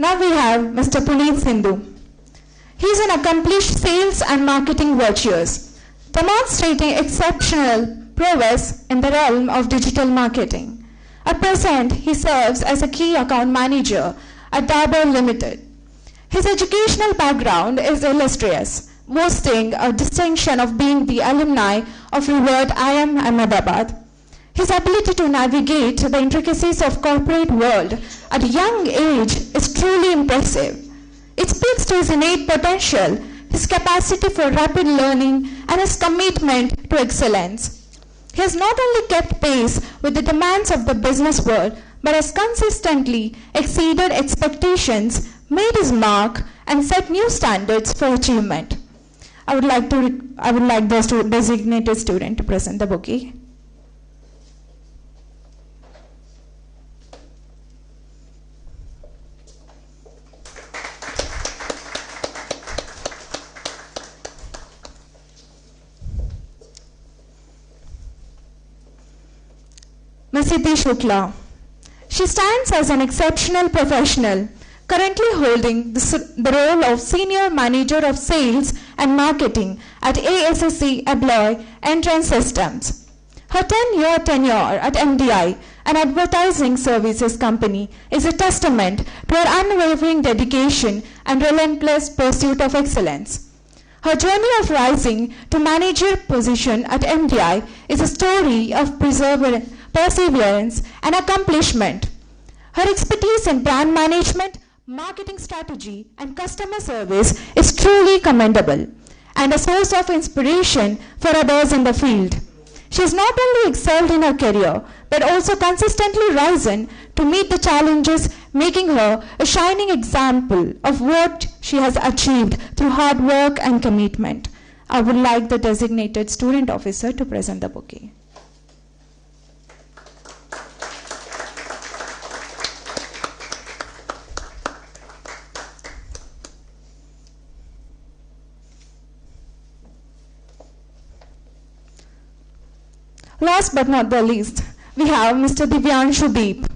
Now we have Mr. Puneet Sindhu. He is an accomplished sales and marketing virtuoso, demonstrating exceptional prowess in the realm of digital marketing. At present, he serves as a key account manager at Dabur Limited. His educational background is illustrious, boasting a distinction of being the alumni of revered IIM Ahmedabad. His ability to navigate the intricacies of corporate world at a young age is truly impressive. It speaks to his innate potential, his capacity for rapid learning, and his commitment to excellence. He has not only kept pace with the demands of the business world, but has consistently exceeded expectations, made his mark, and set new standards for achievement. I would like the designated student to present the bouquet. Ms. Iti Shukla. She stands as an exceptional professional, currently holding the role of Senior Manager of Sales and Marketing at ASSC Abloy Entrance Systems. Her 10-year tenure at MDI, an advertising services company, is a testament to her unwavering dedication and relentless pursuit of excellence. Her journey of rising to manager position at MDI is a story of perseverance and accomplishment. Her expertise in brand management, marketing strategy, and customer service is truly commendable and a source of inspiration for others in the field. She has not only excelled in her career, but also consistently risen to meet the challenges, making her a shining example of what she has achieved through hard work and commitment. I would like the designated student officer to present the bouquet. Last but not the least, we have Mr. Divyanshu Deep.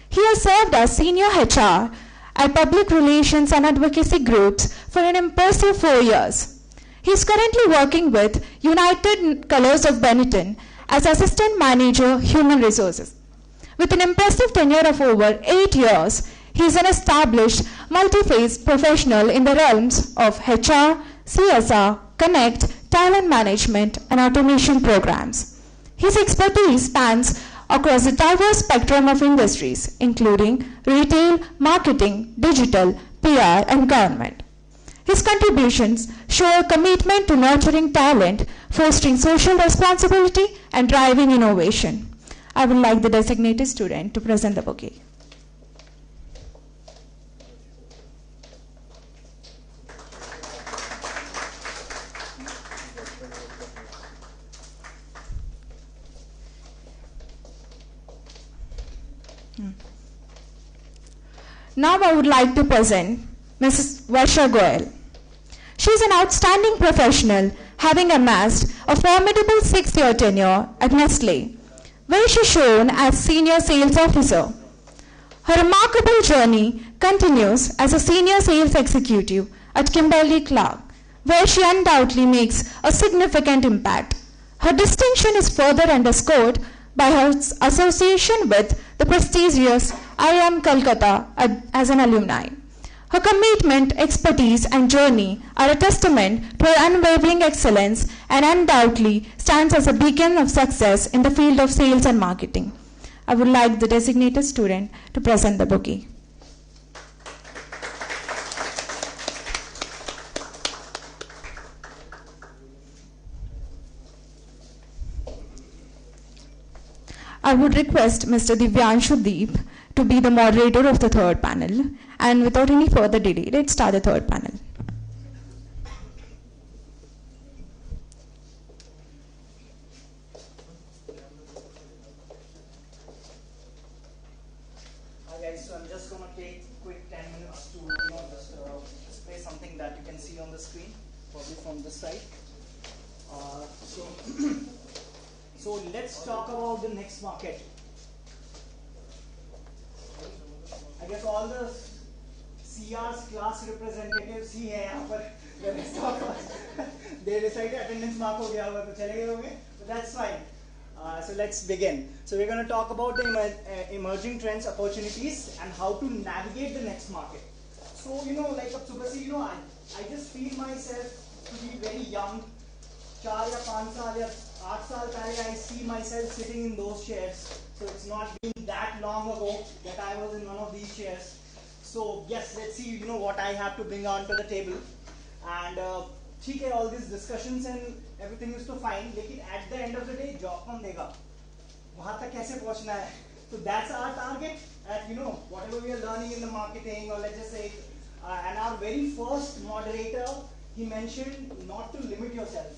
He has served as Senior HR at Public Relations and Advocacy Groups for an impressive 4 years. He is currently working with United Colors of Benetton as Assistant Manager, Human Resources. With an impressive tenure of over 8 years, he is an established, multi-phase professional in the realms of HR, CSR, Connect, talent management, and automation programs. His expertise spans across a diverse spectrum of industries, including retail, marketing, digital, PR, and government. His contributions show a commitment to nurturing talent, fostering social responsibility, and driving innovation. I would like the designated student to present the bouquet. Now I would like to present Mrs. Varsha Goyal. She is an outstanding professional, having amassed a formidable 6-year tenure at Nestle, where she shone as Senior Sales Officer. Her remarkable journey continues as a Senior Sales Executive at Kimberly-Clark, where she undoubtedly makes a significant impact. Her distinction is further underscored by her association with the prestigious IIM Calcutta as an alumni. Her commitment, expertise, and journey are a testament to her unwavering excellence and undoubtedly stands as a beacon of success in the field of sales and marketing. I would like the designated student to present the bouquet. I would request Mr. Divyanshu Deep to be the moderator of the third panel. And without any further delay, let's start the third panel. Hi guys, so I'm just going to take quick 10 minutes to just display something that you can see on the screen, probably from this side. So let's talk about the next market. I guess all the CR's class representatives ही हैं यहाँ पर. The rest of us, they decided attendance mark हो गया होगा तो चले गए होंगे. But that's fine. So let's begin. So we're going to talk about the emerging trends, opportunities, and how to navigate the next market. So like up सुबह से I just feel myself to be very young. 4 या 5 साल या 8 साल पहले I see myself sitting in those chairs. So it's not been that long ago that I was in one of these chairs. So yes, let's see what I have to bring onto the table. And ठीक है, all these discussions and everything is to fine. लेकिन at the end of the day job कौन देगा? वहाँ तक कैसे पहुँचना है? So that's our target. At whatever we are learning in the marketing, or let's just say, and our very first moderator, he mentioned not to limit yourself.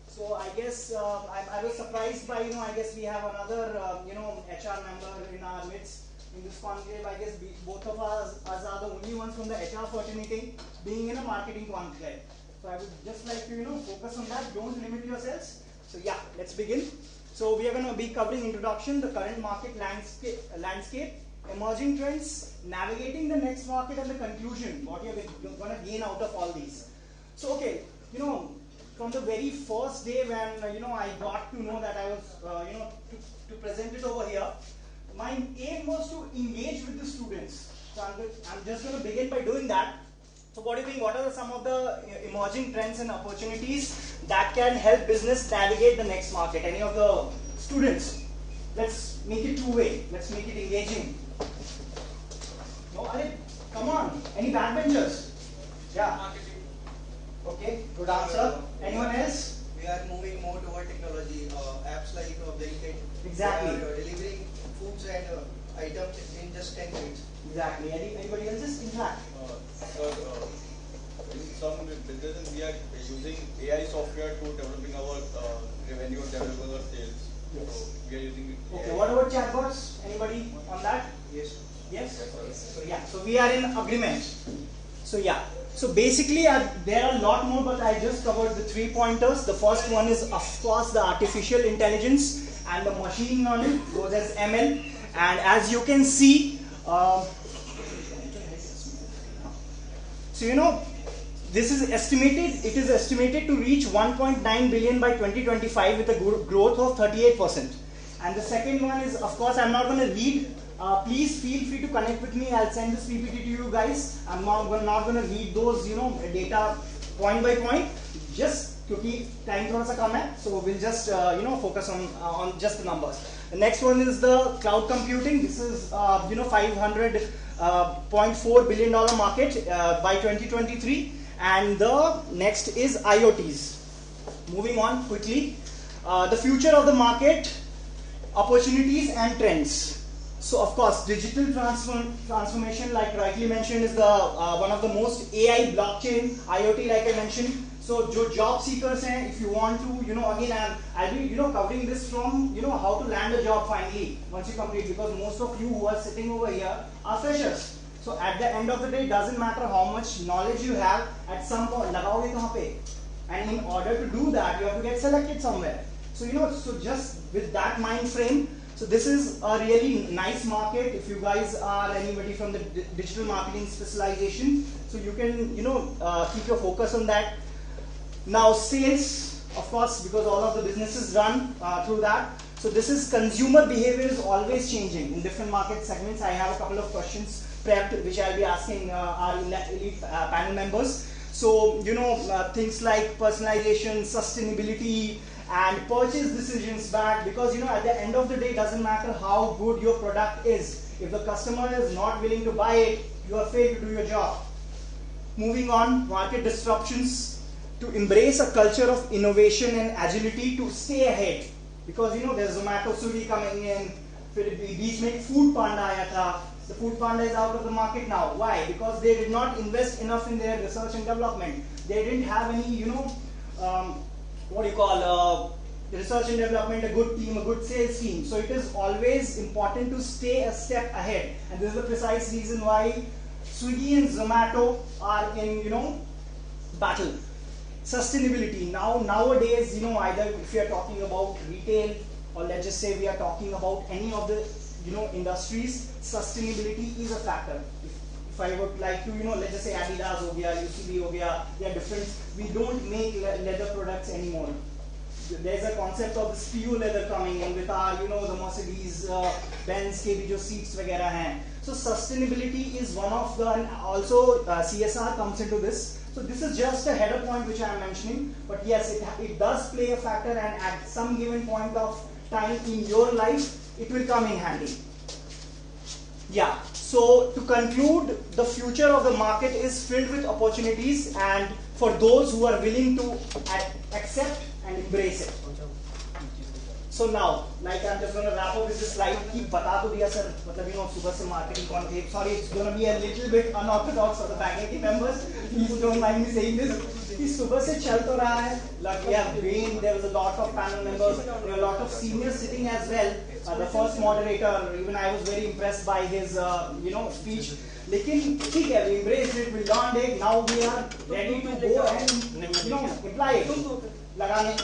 So I guess I was surprised by I guess we have another HR member in our midst in this conclave. I guess both of us are the only ones from the HR fraternity being in a marketing conclave. So I would just like to focus on that. Don't limit yourselves. So yeah, let's begin. So we are going to be covering introduction, the current market landscape, emerging trends, navigating the next market, and the conclusion, what you're going to gain out of all these. So okay, from the very first day when I got to know that I was to present it over here, my aim was to engage with the students. So I'm just going to begin by doing that. So what do you think? What are some of the emerging trends and opportunities that can help business navigate the next market? Any of the students? Let's make it two-way. Let's make it engaging. No, come on. Any backbenchers? Yeah. Marketing. Okay, good answer. Anyone else? We are moving more toward technology. Apps like Blinkit. Exactly. They are delivering foods and items in just 10 minutes. Exactly. Anybody else? Just interact. In some businesses we are using AI software to developing our revenue and developing our sales. Yes. So we are using Okay, AI. what about chatbots? Anybody on that? Yes. Yes? Yes, So yeah, so we are in agreement. So yeah, so basically there are a lot more, but I just covered the 3 pointers. The first one is of course the artificial intelligence and the machine learning, goes as ML. And as you can see, so this is estimated, it is estimated to reach 1.9 billion by 2025 with a growth of 38%. And the second one is, of course, I'm not going to read. Please feel free to connect with me. I'll send this PPT to you guys. I'm not going to read those, data point by point. Just to keep time थोड़ा सा कम है, so we'll just focus on just the numbers. The next one is the cloud computing. This is $500.4 billion market by 2023. And the next is IoTs. Moving on quickly, the future of the market, opportunities and trends. So of course, digital transformation, like rightly mentioned, is the one of the most AI, blockchain, IoT, like I mentioned. So job seekers हैं, if you want to, again I'll be covering this from how to land a job finally once you complete, because most of you who are sitting over here are freshers. So at the end of the day, it doesn't matter how much knowledge you have, at some point लगाओगे कहाँ पे? And in order to do that, you have to get selected somewhere. So so just with that mind frame, so this is a really nice market. If you guys are anybody from the digital marketing specialization, so you can keep your focus on that. Now sales, of course, because all of the businesses run through that. So this is consumer behavior is always changing in different market segments. I have a couple of questions prepped which I'll be asking our elite panel members. So things like personalization, sustainability, and purchase decisions back, because at the end of the day, it doesn't matter how good your product is. If the customer is not willing to buy it, you have failed to do your job. Moving on, market disruptions. To embrace a culture of innovation and agility to stay ahead, because there's Zomato, Swiggy coming in. बीच में food panda आया था. The food panda is out of the market now. Why? Because they did not invest enough in their research and development. They didn't have any what do you call research and development, a good team, a good sales team. So it is always important to stay a step ahead, and this is the precise reason why Swiggy and Zomato are in battle. Sustainability. Nowadays, either if you are talking about retail, or let's just say we are talking about any of the industries, sustainability is a factor. If if I would like to, let's just say Adidas ho gaya, UCB ho gaya, they are different. We don't make leather products anymore. There's a concept of this PU leather coming in with our, the Mercedes Benz के भी जो seats वगैरह हैं. So sustainability is one of the, and also CSR comes into this. So this is just a header point which I am mentioning, but yes, it does play a factor, and at some given point of time in your life, it will come in handy. Yeah, so to conclude, the future of the market is filled with opportunities, and for those who are willing to accept and embrace it. So now, like I'm just going to wrap up with this slide. Keep bata to diya sir, matlab subah se marketing conclave. Sorry, it's going to be a little bit unorthodox for the faculty members. Please don't mind me saying this. कि सुबह से चल तो रहा है, like we have been, there was a lot of panel members, there were a lot of seniors sitting as well. The first moderator, even I was very impressed by his, speech. लेकिन ठीक है, we embraced it, we learned it, now we are ready to go and, apply it, लगाने,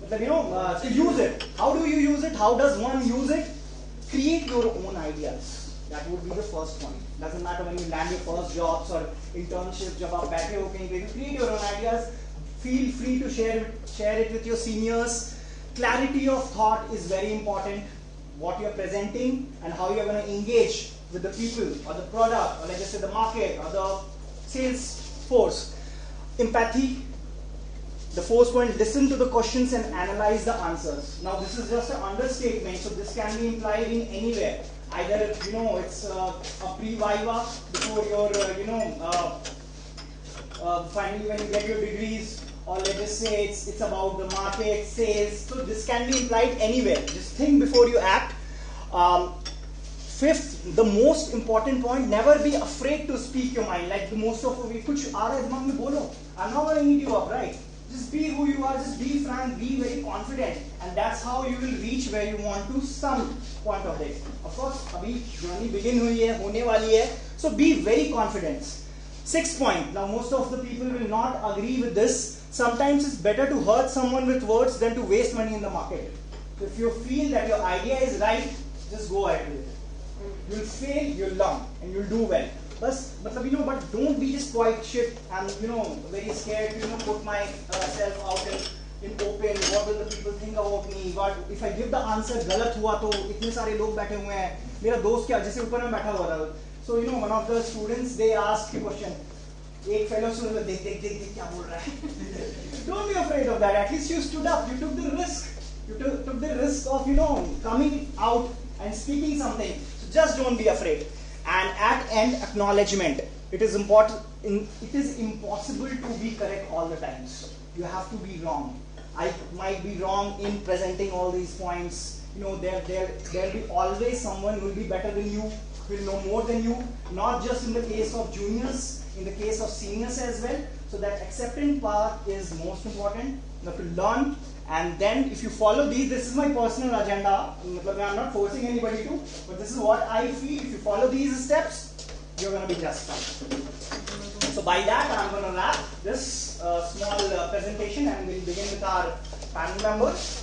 मतलब to use it. How do you use it? How does one use it? Create your own ideas. That would be the first point. Doesn't matter when you land your first jobs or internships, जब आप बैठे हो कहीं पे, create your own ideas. Feel free to share it with your seniors. Clarity of thought is very important. What you're presenting and how you're going to engage with the people or the product, or let's just say the market or the sales force. Empathy. The fourth point, listen to the questions and analyze the answers. Now this is just an understatement, so this can be implied in anywhere. Either, it's a pre-viva before your, finally when you get your degrees, or let's just say it's about the market, sales. So this can be implied anywhere. Just think before you act. Fifth, the most important point, never be afraid to speak your mind. Like the most of we kuch aa raha hai dimag mein bolo. I'm not going to eat you up, right? Just be who you are, just be frank, be very confident, and that's how you will reach where you want to some point of it. Of course, abhi journey begin hui hai, hone wali hai, so be very confident. Sixth point, now most of the people will not agree with this. Sometimes it's better to hurt someone with words than to waste money in the market. So if you feel that your idea is right, just go ahead with it. You'll fail, you'll learn, and you'll do well. But don't be just quiet shit and very scared to put myself out in open. What will the people think about me? What if I give the answer गलत हुआ तो इतने सारे लोग बैठे हुए हैं. मेरा दोस्त क्या जैसे ऊपर में बैठा हुआ था. So one of the students, they asked a question. एक fellow student देख क्या बोल रहा है. Don't be afraid of that. At least you stood up. You took the risk. You took the risk of coming out and speaking something. So just don't be afraid. And at end, acknowledgement. It is important. It is impossible to be correct all the times. You have to be wrong. I might be wrong in presenting all these points. There'll be always someone who will be better than you, who will know more than you. Not just in the case of juniors, in the case of seniors as well. So that acceptance part is most important. You have to learn. And then if you follow these, this is my personal agenda. I'm not forcing anybody to, but this is what I feel. If you follow these steps, you're going to be just fine. So by that, I'm going to wrap this small presentation, and we'll begin with our panel members.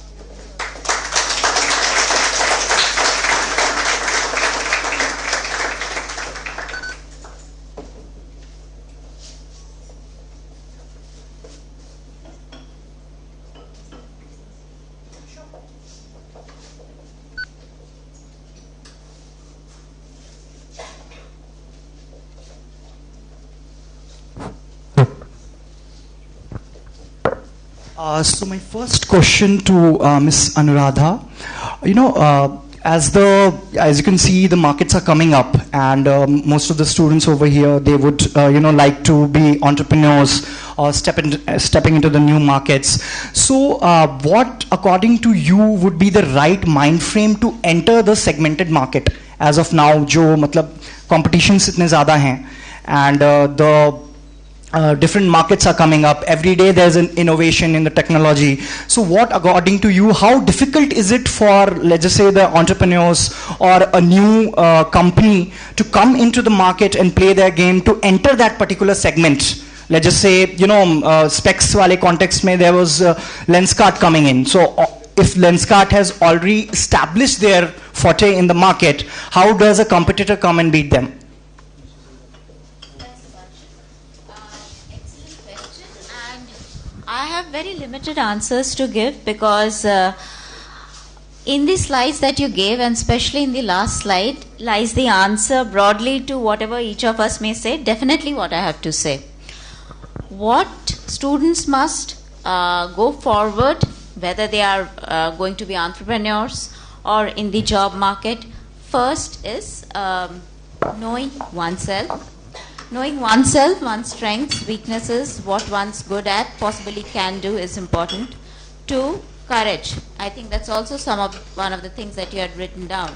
So my first question to Ms. Anuradha, as you can see, the markets are coming up, and most of the students over here, they would like to be entrepreneurs or stepping into the new markets. So what, according to you, would be the right mind frame to enter the segmented market as of now? जो मतलब competitions इतने ज़्यादा हैं, and the different markets are coming up. Every day there's an innovation in the technology. So what, according to you, how difficult is it for, let's just say, the entrepreneurs or a new company to come into the market and play their game to enter that particular segment? Let's just say, specs wale context mein there was Lenscart coming in. So if Lenscart has already established their forte in the market, how does a competitor come and beat them? I have very limited answers to give because in the slides that you gave, and especially in the last slide, lies the answer broadly to whatever each of us may say, definitely what I have to say. What students must go forward, whether they are going to be entrepreneurs or in the job market, first is knowing oneself. Knowing oneself, one's strengths, weaknesses, what one's good at, possibly can do is important. 2, courage. I think that's also one of the things that you had written down.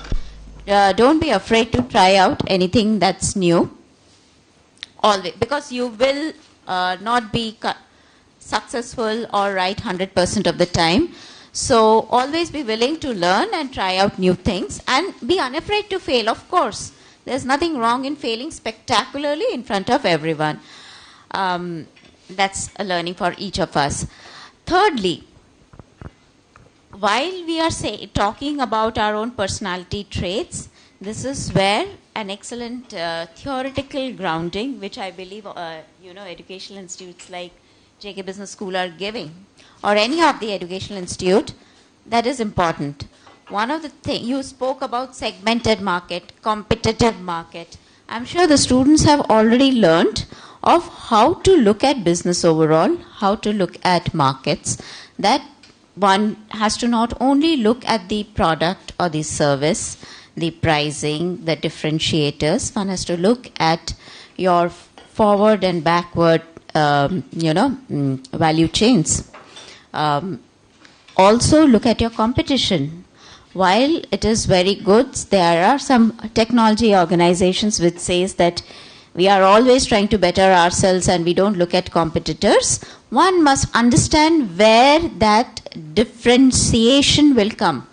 Don't be afraid to try out anything that's new. Always, because you will not be successful or right 100% of the time. So always be willing to learn and try out new things and be unafraid to fail, of course. There's nothing wrong in failing spectacularly in front of everyone. That's a learning for each of us. Thirdly, while we are talking about our own personality traits, this is where an excellent theoretical grounding, which I believe educational institutes like JK Business School are giving, or any of the educational institute, that is important. One of the things, you spoke about segmented market, competitive market. I'm sure the students have already learned of how to look at business overall, how to look at markets, that one has to not only look at the product or the service, the pricing, the differentiators, one has to look at your forward and backward, value chains. Also look at your competition. While it is very good, there are some technology organizations which says that we are always trying to better ourselves and we don't look at competitors. One must understand where that differentiation will come.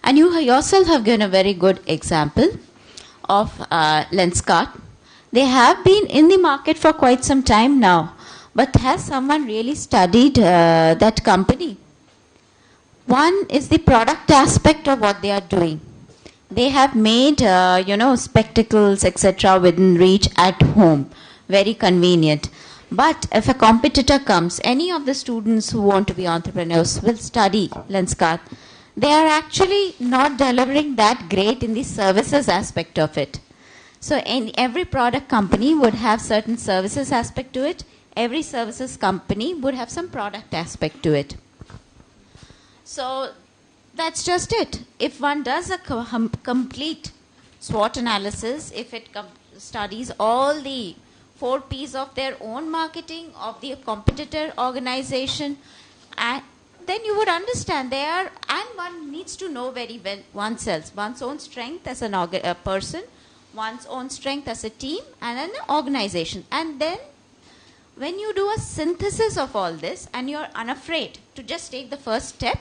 And you yourself have given a very good example of Lenscart. They have been in the market for quite some time now. But has someone really studied that company? One is the product aspect of what they are doing. They have made, spectacles, etc. within reach at home. Very convenient. But if a competitor comes, any of the students who want to be entrepreneurs will study Lenscart. They are actually not delivering that great in the services aspect of it. So every product company would have certain services aspect to it. Every services company would have some product aspect to it. So that's just it. If one does a complete SWOT analysis, if it studies all the 4 P's of their own marketing, of the competitor organization, and then you would understand and one needs to know very well oneself, one's own strength as a person, one's own strength as a team and an organization. And then when you do a synthesis of all this and you're unafraid to just take the first step,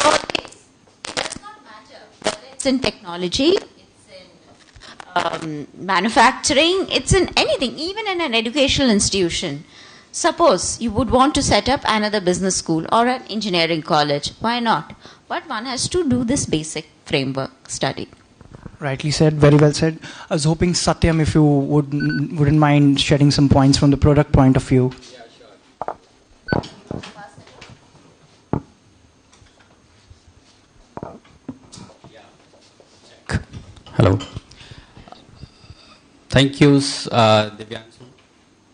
always, it does not matter whether it's in technology, it's in manufacturing, it's in anything, even in an educational institution. Suppose you would want to set up another business school or an engineering college. Why not? But one has to do this basic framework study. Rightly said, very well said. I was hoping, Satyam, if you wouldn't mind shedding some points from the product point of view. Yeah, sure. Hello. Thank you, Divyanshu,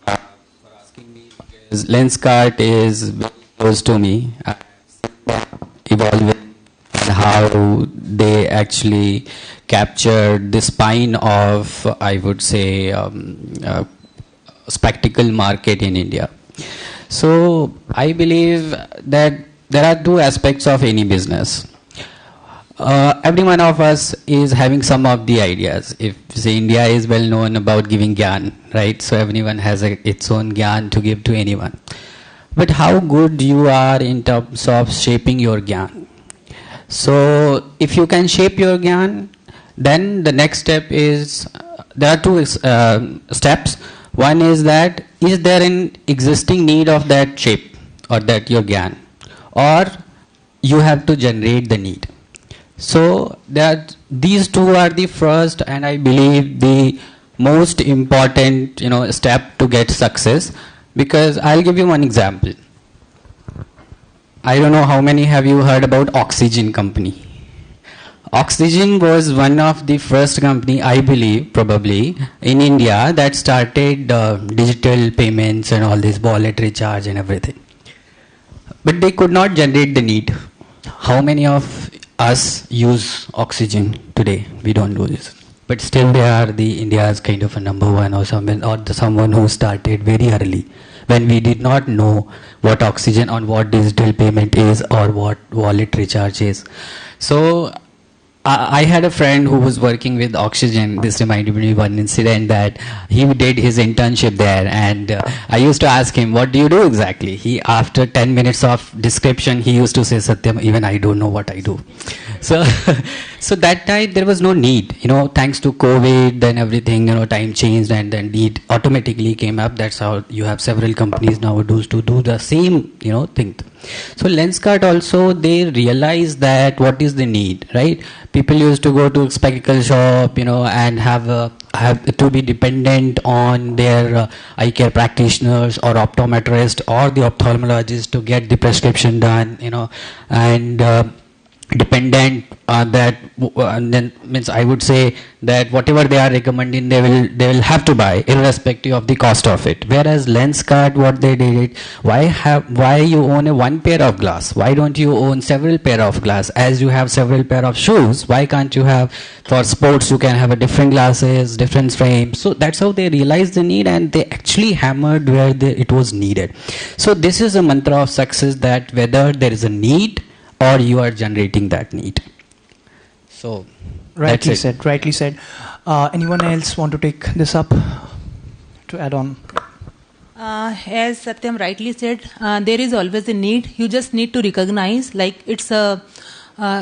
for asking me, because Lenscart is very close to me. I've seen them evolving and how they actually captured the spine of, I would say, spectacle market in India. So I believe that there are 2 aspects of any business. Every one of us is having some of the ideas. If say India is well known about giving gyan, right? So everyone has its own gyan to give to anyone. But how good you are in terms of shaping your gyan. So if you can shape your gyan, then the next step is, there are 2 steps. One is that, is there an existing need of that shape or that your gyan, or you have to generate the need. So these 2 are the first and I believe the most important step to get success. Because I'll give you one example. I don't know how many have you heard about Oxygen company. Oxygen was one of the first company, I believe, probably, in India that started digital payments and all this wallet recharge and everything. But they could not generate the need. How many of us use Oxygen today? We don't do this. But still they are the India's kind of a number one or someone who started very early when we did not know what Oxygen or what digital payment is or what wallet recharge is. So I had a friend who was working with Oxygen. This reminded me of one incident that he did his internship there, and I used to ask him, what do you do exactly? He, after 10 minutes of description, he used to say, Satyam, even I don't know what I do. So, so that time there was no need, thanks to COVID and everything, time changed and then need automatically came up. That's how you have several companies nowadays to do the same, thing. So Lenscart also, they realized that what is the need, right? People used to go to spectacle shop, and have to be dependent on their eye care practitioners or optometrist or the ophthalmologist to get the prescription done, and dependent that then means I would say that whatever they are recommending they will have to buy irrespective of the cost of it. Whereas Lenscard, what they did it, why you own a one pair of glass? Why don't you own several pair of glass? As you have several pair of shoes, why can't you have, for sports you can have a different glasses, different frames? So that's how they realized the need, and they actually hammered where it was needed. So this is a mantra of success, that whether there is a need or you are generating that need. So rightly said. Anyone else want to take this up to add on? As Satyam rightly said, there is always a need. You just need to recognize like it's a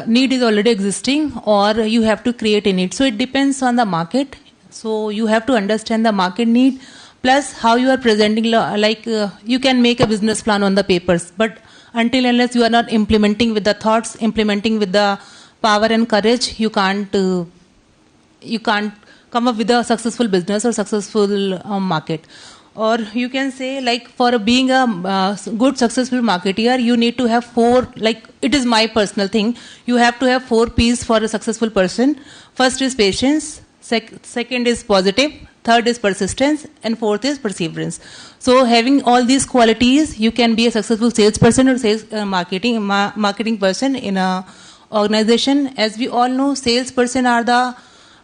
need is already existing, or you have to create a need. So it depends on the market. So you have to understand the market need, plus how you are presenting. You can make a business plan on the papers, but until unless you are not implementing with the thoughts, implementing with the power and courage, you can't come up with a successful business or successful market. Or you can say, like, for being a good successful marketeer, you need to have four, like, it is my personal thing, you have to have 4 P's for a successful person. First is patience, second is positive, third is persistence, and fourth is perseverance. So having all these qualities, you can be a successful salesperson or sales marketing person in a organization. As we all know, salesperson are the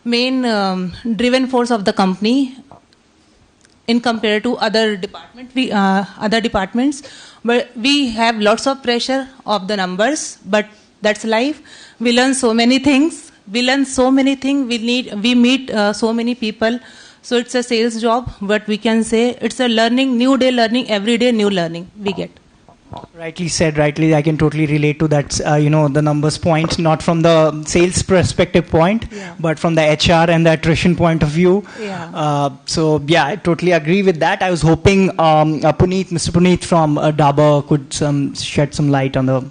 main driven force of the company in compared to other departments. But we have lots of pressure of the numbers, but that's life. We learn so many things. We meet so many people. So it's a sales job, but we can say it's a new day learning, every day new learning we get. Rightly said, I can totally relate to that, the numbers point, not from the sales perspective point, but from the HR and the attrition point of view. I totally agree with that. I was hoping Mr. Puneet from Dabur could shed some light on the...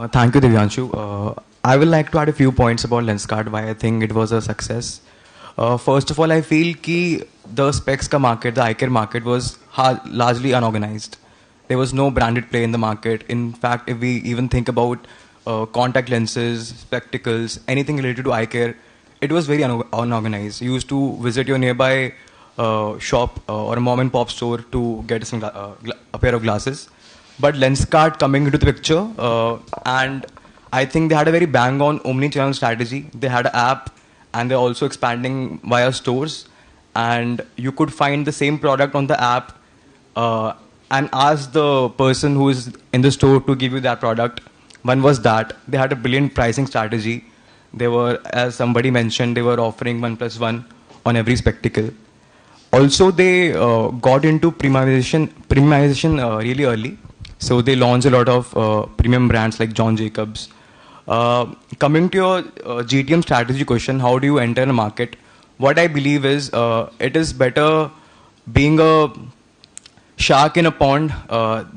Thank you, Divyanshu. I would like to add a few points about Lenscard, why I think it was a success. First of all, I feel that the specs market, the eye care market, was largely unorganized. There was no branded play in the market. In fact, if we even think about contact lenses, spectacles, anything related to eye care, it was very unorganized. You used to visit your nearby shop or a mom and pop store to get a pair of glasses. But Lenscart coming into the picture, and I think they had a very bang-on omni-channel strategy. They had an app, and they're also expanding via stores. And you could find the same product on the app and ask the person who is in the store to give you that product. One was that. They had a brilliant pricing strategy. They were, as somebody mentioned, they were offering 1+1 on every spectacle. Also, they got into premiumization really early. So they launched a lot of premium brands like John Jacobs. Coming to your GTM strategy question, how do you enter a market? What I believe is it is better being a shark in a pond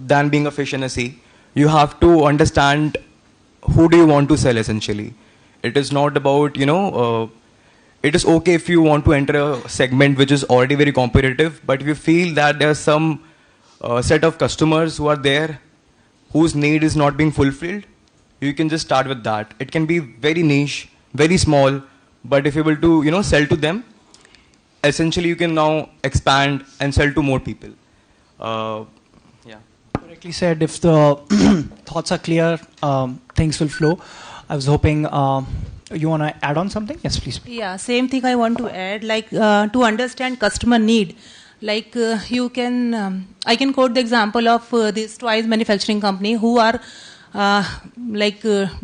than being a fish in a sea. You have to understand who do you want to sell essentially. It is not about, it is okay if you want to enter a segment which is already very competitive, but if you feel that there's some set of customers who are there, whose need is not being fulfilled, you can just start with that. It can be very niche, very small, but if you're able to, sell to them, essentially you can now expand and sell to more people. Correctly said. If the thoughts are clear, things will flow. I was hoping you want to add on something? Yes, please. Yeah, same thing I want to add. Like to understand customer need, like you can, I can quote the example of this toys manufacturing company who are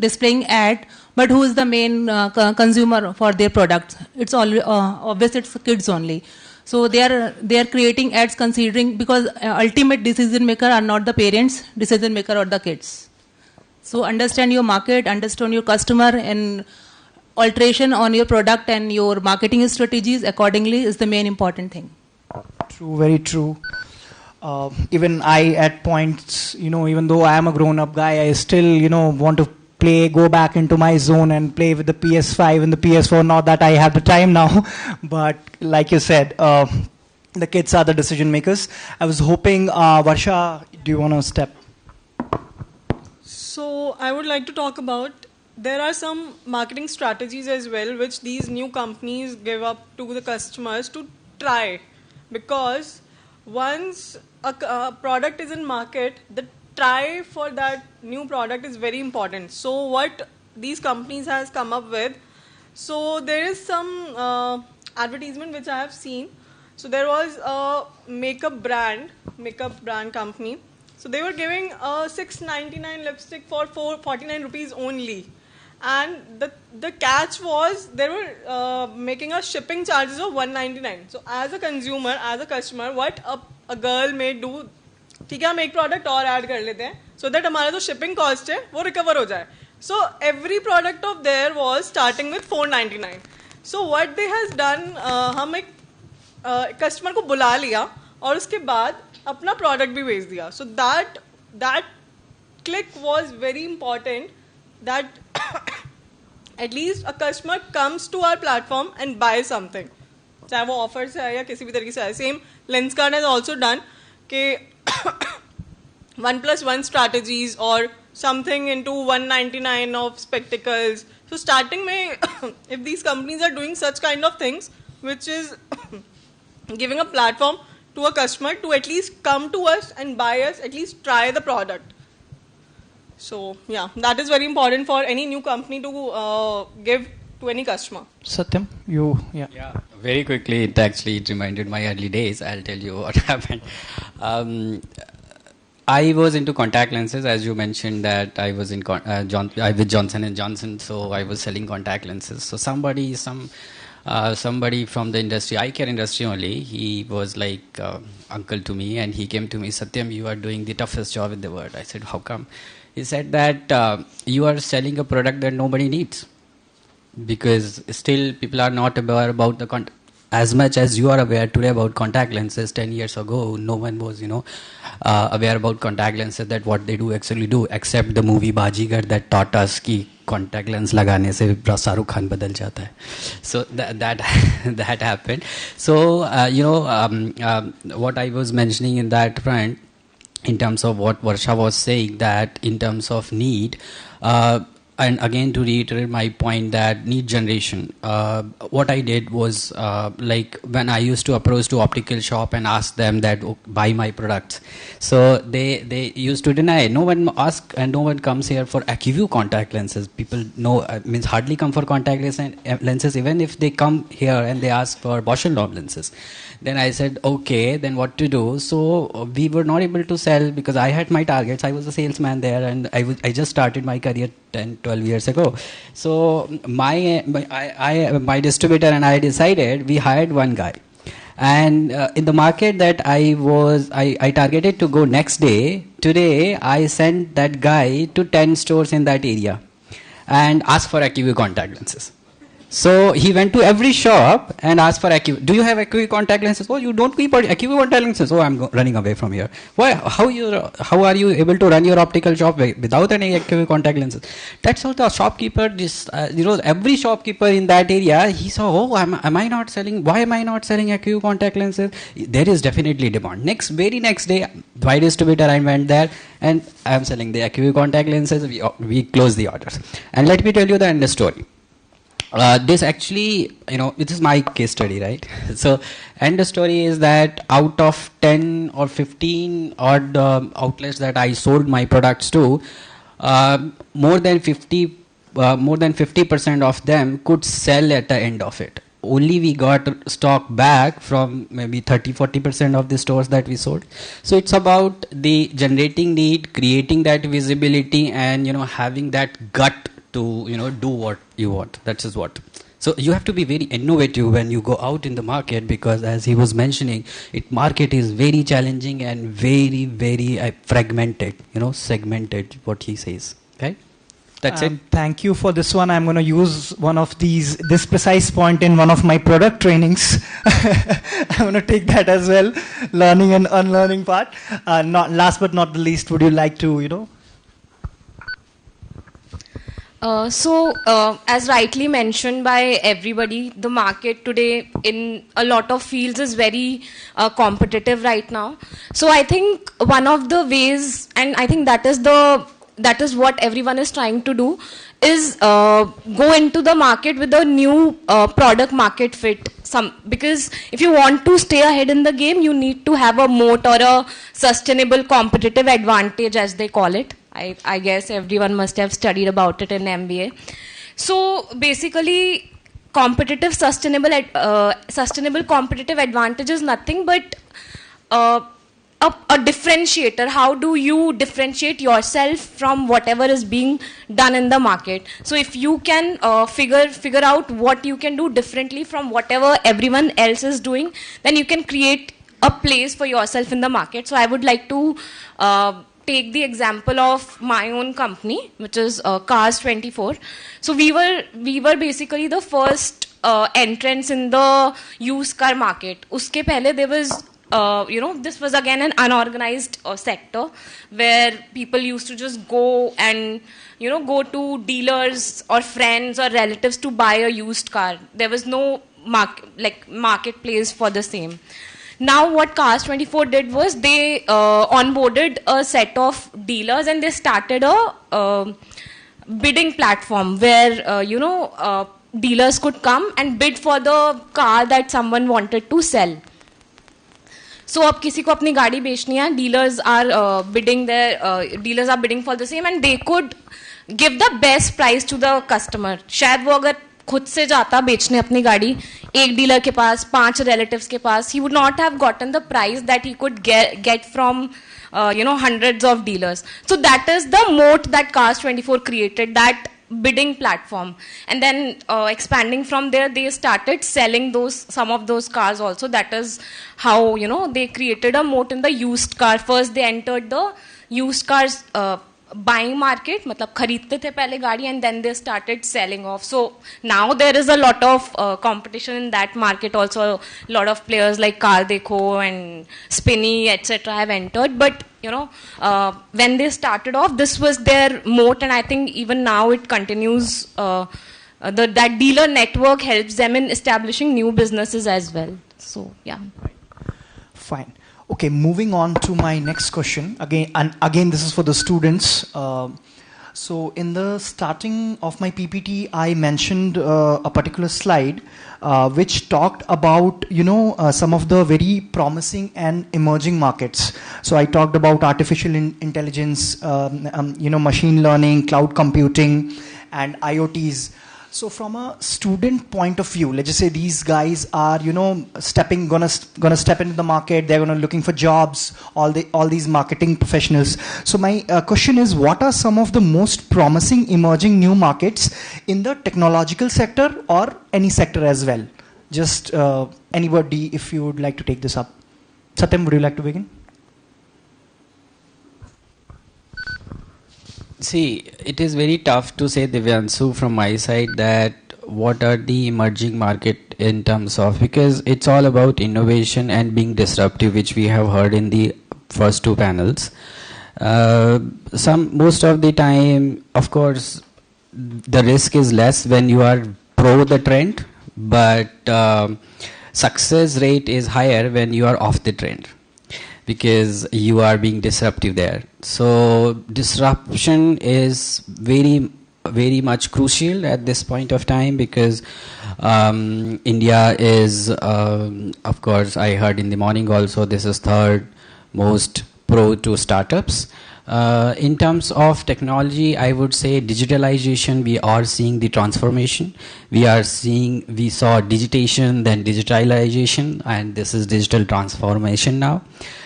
displaying ad, but who is the main consumer for their products? It's all obvious. It's kids only. So they are creating ads considering, because ultimate decision maker are not the parents, decision maker or the kids. So understand your market, understand your customer, and alteration on your product and your marketing strategies accordingly is the main important thing. True, very true. Even I at points, even though I am a grown-up guy, I still, want to go back into my zone and play with the PS5 and the PS4. Not that I have the time now, but like you said, the kids are the decision makers. I was hoping, Varsha, do you want to step? So I would like to talk about, there are some marketing strategies as well which these new companies give up to the customers to try, because once a product is in market, the try for that new product is very important. So what these companies has come up with, so there is some advertisement which I have seen. So there was a makeup brand company. So they were giving a $6.99 lipstick for 49 rupees only. And the catch was they were making a shipping charges of 199. So as a consumer, as a customer, what a girl may do, ठीक है हम एक product और add कर लेते हैं so that हमारा जो शिपिंग कॉस्ट है वो रिकवर हो जाए. So every product of their was starting with 499. So what they has done, हम एक कस्टमर को बुला लिया और उसके बाद अपना प्रोडक्ट भी भेज दिया. So that click was very important, that at least a customer comes to our platform and buys something, चाहे वो ऑफर से है या किसी भी तरीके से है. Same Lenscard has also done के 1+1 strategies or something into 199 of spectacles. So starting में if these companies are doing such kind of things, which is giving a platform to a customer to at least come to us and buy us, at least try the product. So yeah, that is very important for any new company to give to any customer. Satyam, Yeah, very quickly, it reminded my early days. I'll tell you what happened. I was into contact lenses, as you mentioned that I was in with Johnson & Johnson, so I was selling contact lenses. So somebody from the industry, eye care industry only, he was like uncle to me, and he came to me, Satyam, you are doing the toughest job in the world. I said, how come? He said that you are selling a product that nobody needs, because still people are not aware about the as much as you are aware today about contact lenses. 10 years ago, no one was, aware about contact lenses, that what they do actually do, except the movie Bajigar that taught us कि contact lens लगाने से शाहरुख खान बदल जाता है. So that happened. So what I was mentioning in that front, in terms of what Varsha was saying, that in terms of need, and again to reiterate my point, that need generation, what I did was like when I used to approach to optical shop and ask them that buy my products, so they used to deny. No one asks and no one comes here for AccuView contact lenses. People means hardly come for contact lenses, even if they come here and they ask for Bosch & Lomb lenses. Then I said, okay, then what to do? So we were not able to sell because I had my targets. I was a salesman there, and I just started my career 10, 12 years ago. So my distributor and I decided, we hired one guy. And in the market that I targeted to go next day, today I sent that guy to 10 stores in that area and asked for AccuView contact lenses. So he went to every shop and asked for AQ. Do you have AQ contact lenses? Oh, you don't keep AQ contact lenses. Oh, I'm running away from here. Why? How are you able to run your optical shop without any AQ contact lenses? That's how the shopkeeper, every shopkeeper in that area, he saw, oh, am I not selling? Why am I not selling AQ contact lenses? There is definitely demand. Very next day, by distributor, I went there and I'm selling the AQ contact lenses. We closed the orders. And let me tell you the end story. This actually, this is my case study, right? So, and the story is that out of 10 or 15 odd outlets that I sold my products to, more than 50% of them could sell at the end of it. Only we got stock back from maybe 30-40% of the stores that we sold. So it's about the generating need, creating that visibility, and having that gut to do what you want. That is what. So you have to be very innovative when you go out in the market, because as he was mentioning, market is very challenging and very, very fragmented, segmented, what he says. Okay? That's it. Thank you for this one. I'm going to use this precise point in one of my product trainings. I'm going to take that as well, learning and unlearning part. Last but not the least, would you like to, as rightly mentioned by everybody, the market today in a lot of fields is very competitive right now. So I think one of the ways, and I think that is what everyone is trying to do, is go into the market with a new product market fit. Because if you want to stay ahead in the game, you need to have a moat or a sustainable competitive advantage, as they call it. I guess everyone must have studied about it in MBA. So basically, sustainable competitive advantage is nothing but a differentiator. How do you differentiate yourself from whatever is being done in the market? So if you can figure out what you can do differently from whatever everyone else is doing, then you can create a place for yourself in the market. So I would like to take the example of my own company, which is Cars 24. So we were basically the first entrants in the used car market. Uske pehle there was, this was again an unorganized sector where people used to just go and, go to dealers or friends or relatives to buy a used car. There was no marketplace for the same. Now what Cars 24 did was they onboarded a set of dealers and they started a bidding platform where, dealers could come and bid for the car that someone wanted to sell. So अब किसी को अपनी गाड़ी बेचनी है, dealers are bidding for the same, and they could give the best price to the customer. शायद वो अगर खुद से जाता बेचने अपनी गाड़ी एक डीलर के पास 5 relatives के पास, he would not have gotten the price that he could get from hundreds of dealers. So that is the moat that Cars 24 created, that bidding platform. And then expanding from there, they started selling some of those cars also. That is how they created a moat in the used car. First they entered the used cars buying market, मतलब खरीदते थे पहले गाड़ी, and then they started selling off. So now there is a lot of competition in that market also. A lot of players like Car Dekho and Spinny, etc. have entered. But when they started off, this was their moat, and I think even now it continues. That dealer network helps them in establishing new businesses as well. So yeah. Fine. Okay, moving on to my next question. Again, this is for the students. So in the starting of my PPT, I mentioned a particular slide which talked about, some of the very promising and emerging markets. So I talked about artificial intelligence, machine learning, cloud computing, and IoTs. So from a student point of view, let's just say these guys are, gonna step into the market. They're looking for jobs. All these marketing professionals. So my question is, what are some of the most promising emerging new markets in the technological sector or any sector as well? Just anybody, if you would like to take this up. Satyam, would you like to begin? See, it is very tough to say, Divyanshu, from my side, that what are the emerging market in terms of, because it's all about innovation and being disruptive, which we have heard in the first two panels. Most of the time, of course, the risk is less when you are pro the trend, but success rate is higher when you are off the trend, because you are being disruptive there. So disruption is very, very much crucial at this point of time, because India is, of course, I heard in the morning also, this is third most pro to startups. In terms of technology, I would say digitalization, we are seeing the transformation. We saw digitation, then digitalization, and this is digital transformation now.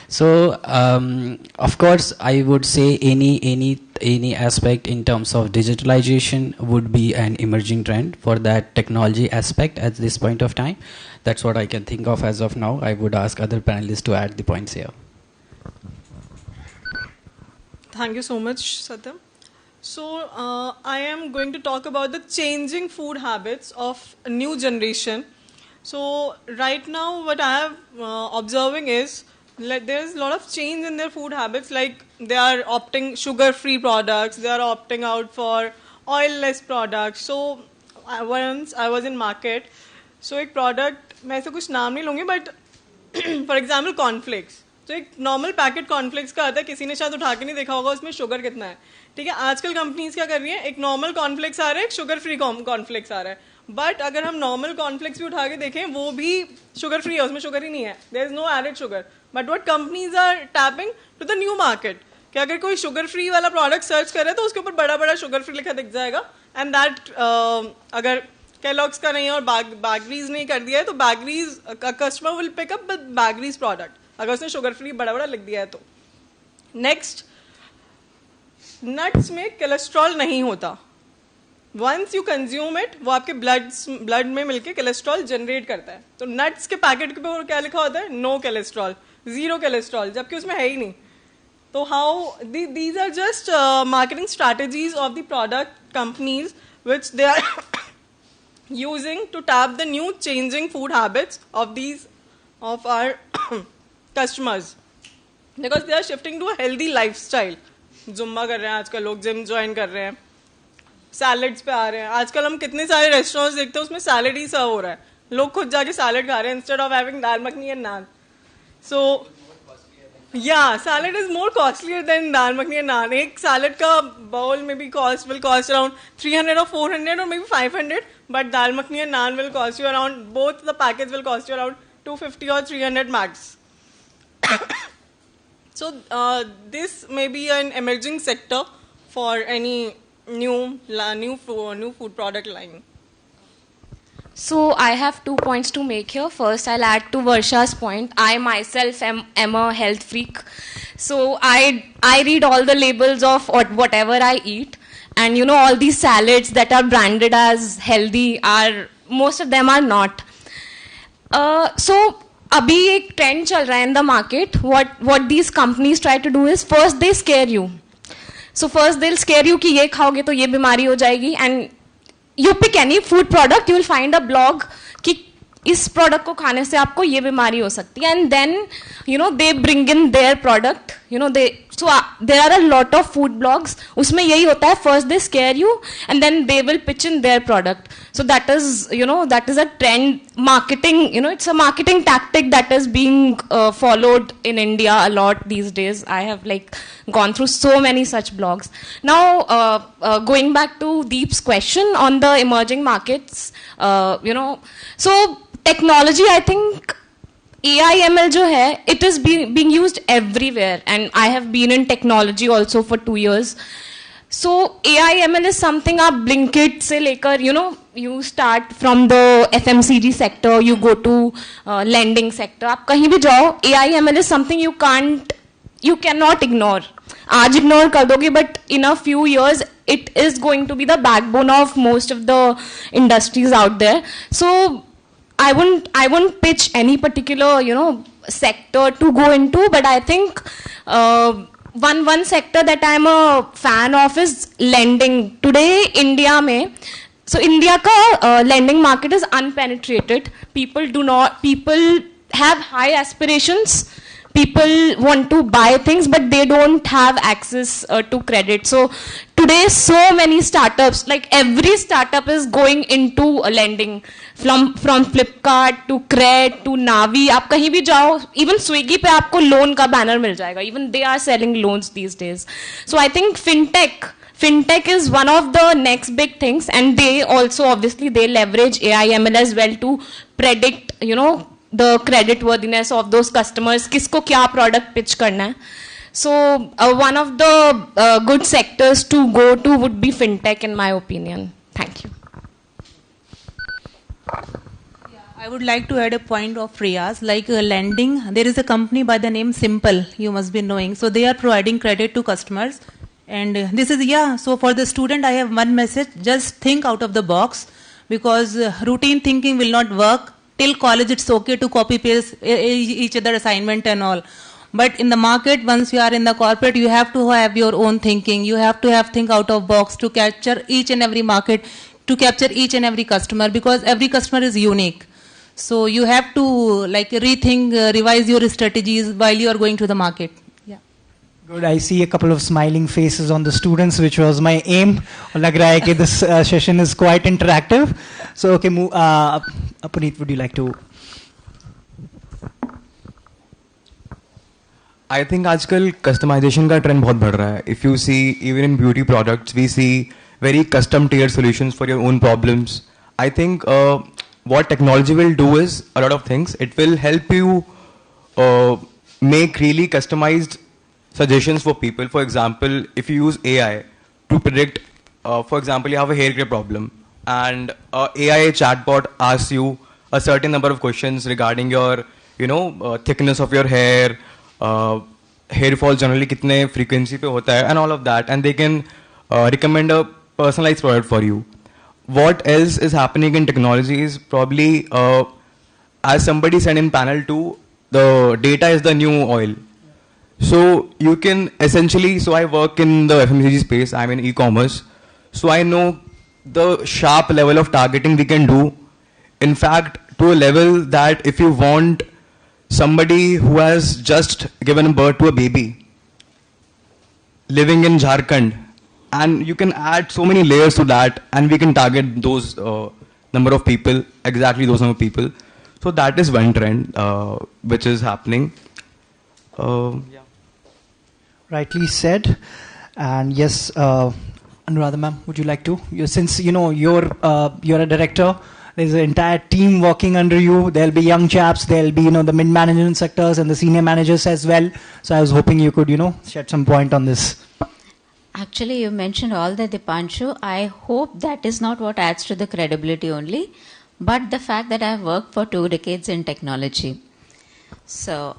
So, of course, I would say any aspect in terms of digitalization would be an emerging trend for that technology aspect at this point of time. That's what I can think of as of now. I would ask other panelists to add the points here. Thank you so much, Satyam. So, I am going to talk about the changing food habits of a new generation. So, right now, what I am observing is there's a lot of change in their food habits. Like, they are opting sugar-free products, they are opting out for oil-less products. So, once I was in market, so एक product, मैं ऐसे कुछ नाम नहीं लूँगी, but for example, cornflakes. तो एक normal packet cornflakes का आता है, किसी ने शायद उठा के नहीं देखा होगा उसमें शुगर कितना है, ठीक है. आजकल कंपनीज क्या कर रही है, एक नॉर्मल कॉर्नफ्लेक्स आ रहा है, एक शुगर फ्री कॉर्नफ्लेक्स आ रहा है. बट अगर हम नॉर्मल कॉर्नफ्लेक्स भी उठा के देखें, वो भी शुगर फ्री है, उसमें शुगर ही नहीं है, there is no added sugar. But what companies are tapping to the new market, कि अगर कोई शुगर फ्री वाला प्रोडक्ट सर्च करे तो उसके ऊपर बड़ा बड़ा शुगर फ्री लिखा दिख जाएगा. एंड दैट अगर कैलॉग्स का नहीं है और बैगरीज नहीं कर दिया है, तो Bagrry's customer will pick up with Bagrry's product, अगर उसने शुगर फ्री बड़ा बड़ा लिख दिया है तो. नेक्स्ट, नट्स में कोलेस्ट्रॉल नहीं होता. वंस यू कंज्यूम इट, वो आपके ब्लड में मिलके कोलेस्ट्रॉल जनरेट करता है. तो नट्स के पैकेट के ऊपर क्या लिखा होता है, नो कोलेस्ट्रॉल, जीरो कोलेस्ट्रॉल, जबकि उसमें है ही नहीं. तो how these are just marketing strategies of the product companies which they are using to tap the new changing food habits of our customers, because they are shifting to a healthy lifestyle. जुम्मा कर रहे हैं आजकल लोग, gym join कर रहे हैं, salads पे आ रहे हैं. आजकल हम कितने सारे रेस्टोरेंट्स देखते हैं उसमें सैलड ही सर्व हो रहा है, लोग खुद जाके सैलड खा रहे हैं instead of having dal makhani and naan. So yeah, salad is more costlier than dal makhni and naan. एक salad का bowl maybe will cost around 300 or 400 or maybe 500, but dal makhni and naan will cost you around, both the packets will cost you around 250 or 300 max. So this may be an emerging sector for any new food product line. So I have 2 points to make here. First, I'll add to Varsha's point. I myself am a health freak. So I read all the labels of whatever I eat. And you know, all these salads that are branded as healthy most of them are not. So abhi ek trend chal raha hai in the market. What these companies try to do is, first they scare you. So first they'll scare you कि ये खाओगे तो ये बीमारी हो जाएगी. And you pick any food product, you will find a blog कि इस product को खाने से आपको ये बीमारी हो सकती है. And then, you know, they bring in their product. You know, there are a lot of food blogs. उसमें यही होता है, first they scare you and then they will pitch in their product. So that is, you know, that is a trend marketing. You know, it's a marketing tactic that is being followed in India a lot these days. I have gone through so many such blogs. Now, going back to Deep's question on the emerging markets, you know, so technology, I think AI ML जो है, it is being used everywhere, and I have been in technology also for 2 years. So AI ML is something आप Blinkit से लेकर, you know, you start from the FMCG sector, you go to lending sector, आप कहीं भी जाओ, AI ML is something you cannot ignore. आज ignore कर दोगे, but in a few years it is going to be the backbone of most of the industries out there. So I wouldn't pitch any particular, you know, sector to go into, but I think one sector that I'm a fan of is lending. Today, India में So India ka lending market is unpenetrated. People have high aspirations. People want to buy things, but they don't have access to credit. So today, so many startups, like every startup is going into lending, from Flipkart to Cred to Navi. आप कहीं भी जाओ, even Swiggy पे आपको loan का banner मिल जाएगा. Even they are selling loans these days. So I think fintech is one of the next big things, and they also obviously they leverage AI ML as well to predict, the credit worthiness of those customers, किसको क्या product pitch करना है. So one of the good sectors to go to would be fintech, in my opinion. Thank you. I would like to add a point of Riya's, like lending. There is a company by the name Simple, you must be knowing. So they are providing credit to customers. And this is, so for the student, I have one message: just think out of the box, because routine thinking will not work. Till college, it's okay to copy paste each other assignment and all. But in the market, once you are in the corporate, you have to have your own thinking. You have to think out of box to capture each and every market, to capture each and every customer, because every customer is unique. So you have to rethink, revise your strategies while you are going to the market. Good. I see a couple of smiling faces on the students, which was my aim. Lag raha hai ki this session is quite interactive. So, okay, Puneet, would you like to? I think आजकल customization का trend बहुत बढ़ रहा है. If you see, even in beauty products, we see very custom tiered solutions for your own problems. I think what technology will do is a lot of things. It will help you make really customized suggestions for people. For example, if you use AI to predict, for example, you have a hair care problem, and AI chatbot asks you a certain number of questions regarding your, thickness of your hair, hair fall generally kitne frequency pe hota hai, and all of that, and they can recommend a personalized product for you. What else is happening in technology is probably, as somebody said in panel 2, the data is the new oil. So you can essentially, so I work in the FMCG space, I'm in e-commerce, so I know the sharp level of targeting we can do. In fact, to a level that if you want somebody who has just given birth to a baby living in Jharkhand, and you can add so many layers to that, and we can target those number of people, exactly those number of people. So that is one trend which is happening. Rightly said. And yes, Anuradha ma'am, would you like to? Since you're a director, there's an entire team working under you. There'll be young chaps, there'll be the mid-management sectors and the senior managers as well. So I was hoping you could shed some point on this. Actually, you mentioned all that, Dipanshu. I hope that is not what adds to the credibility only, but the fact that I've worked for 2 decades in technology. So,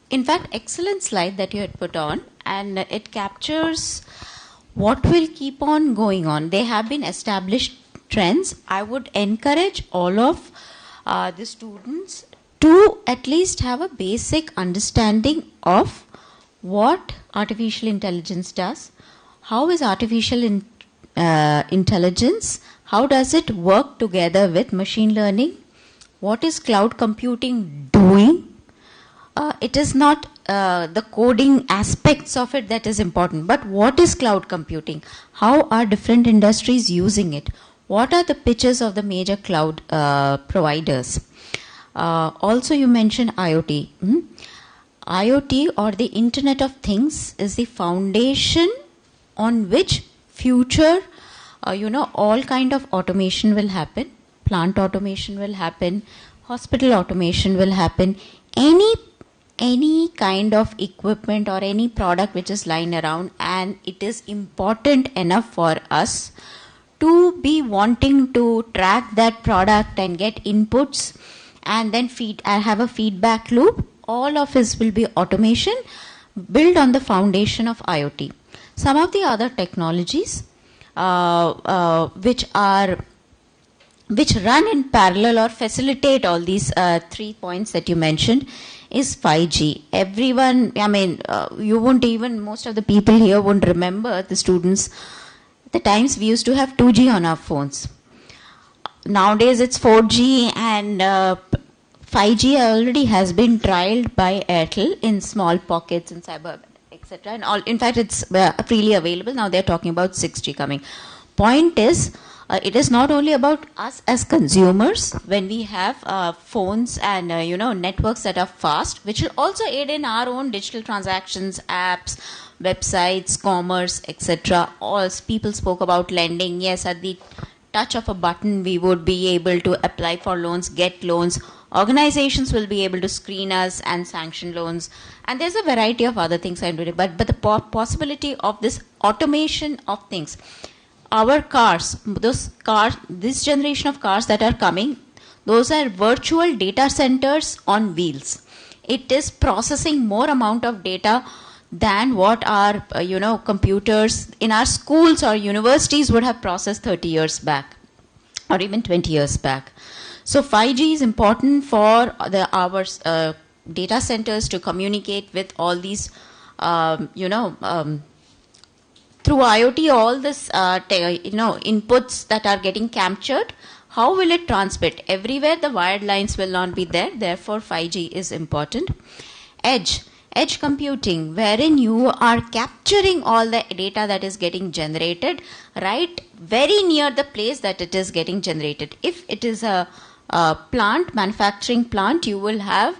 in fact, excellent slide that you had put on, and it captures what will keep on going on. They have been established trends. I would encourage all of the students to at least have a basic understanding of what artificial intelligence does, how is artificial intelligence, how does it work together with machine learning, what is cloud computing doing. It is not the coding aspects of it that is important, but what is cloud computing? How are different industries using it? What are the pitches of the major cloud providers? Also, you mentioned IoT. IoT, or the Internet of Things, is the foundation on which future, all kind of automation will happen. Plant automation will happen. Hospital automation will happen. Any kind of equipment or any product which is lying around, and it is important enough for us to be wanting to track that product and get inputs and then have a feedback loop. All of this will be automation built on the foundation of IoT. Some of the other technologies which run in parallel or facilitate all these 3 points that you mentioned is 5G. Everyone, you won't even, most of the people here won't remember, the students, the times we used to have 2G on our phones. Nowadays it's 4G, and 5G already has been trialed by Airtel in small pockets in suburb, etc. And all, in fact, it's freely available. Now they're talking about 6G coming. Point is, it is not only about us as consumers when we have phones and networks that are fast, which will also aid in our own digital transactions, apps, websites, commerce, etc. All people spoke about lending. Yes, at the touch of a button, we would be able to apply for loans, get loans. Organizations will be able to screen us and sanction loans. And there's a variety of other things I'm doing. But the possibility of this automation of things. Our cars, this generation of cars that are coming, those are virtual data centers on wheels. It is processing more amount of data than what our computers in our schools or universities would have processed 30 years back or even 20 years back. So 5G is important for our data centers to communicate with all these through IoT, all this inputs that are getting captured. How will it transmit? Everywhere the wired lines will not be there, therefore 5G is important. Edge computing, wherein you are capturing all the data that is getting generated right very near the place that it is getting generated. If it is a manufacturing plant, you will have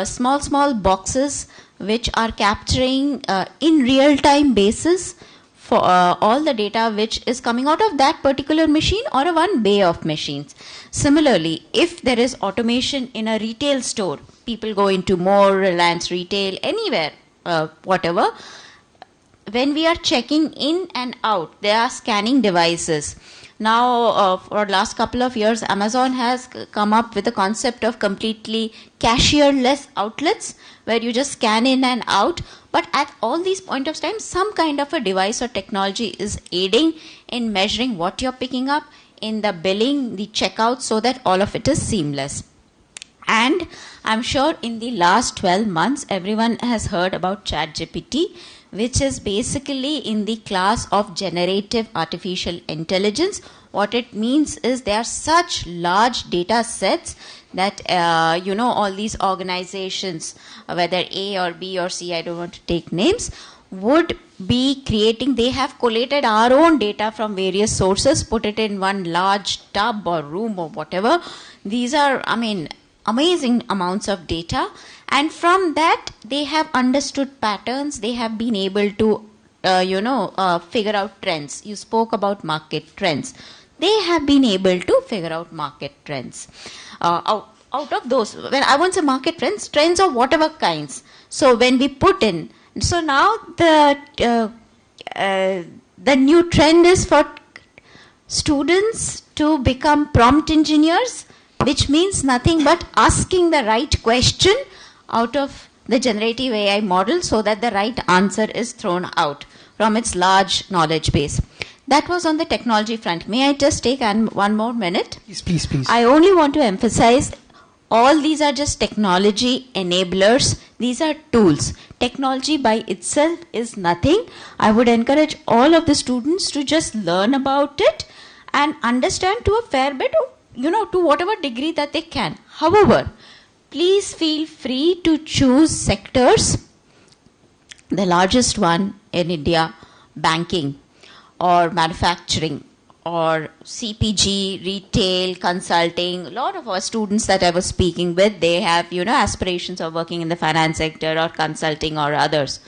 small boxes which are capturing in real-time basis for all the data which is coming out of that particular machine or a one bay of machines. Similarly, if there is automation in a retail store, people go into more Reliance Retail, anywhere, whatever. When we are checking in and out, there are scanning devices. Now, for the last couple of years, Amazon has come up with the concept of completely cashier-less outlets, where you just scan in and out. But at all these points of time, some kind of a device or technology is aiding in measuring what you're picking up, in the billing, the checkout, so that all of it is seamless. And I'm sure in the last 12 months, everyone has heard about ChatGPT, which is basically in the class of generative artificial intelligence. What it means is there are such large data sets that, all these organizations, whether A or B or C, I don't want to take names, would be creating, they have collated our own data from various sources, put it in one large tub or room or whatever. These are, amazing amounts of data. And from that, they have understood patterns. They have been able to, figure out trends. You spoke about market trends. They have been able to figure out market trends. Out of those, when I want to say market trends of whatever kinds. So when we put in, so now the new trend is for students to become prompt engineers, which means nothing but asking the right question out of the generative AI model so that the right answer is thrown out from its large knowledge base. That was on the technology front. May I just take one more minute? Please. I only want to emphasize all these are just technology enablers. These are tools. Technology by itself is nothing. I would encourage all of the students to just learn about it and understand to a fair bit, to whatever degree that they can. However, please feel free to choose sectors. The largest one in India, banking or manufacturing or CPG, retail, consulting. A lot of our students that I was speaking with, they have, aspirations of working in the finance sector or consulting or others.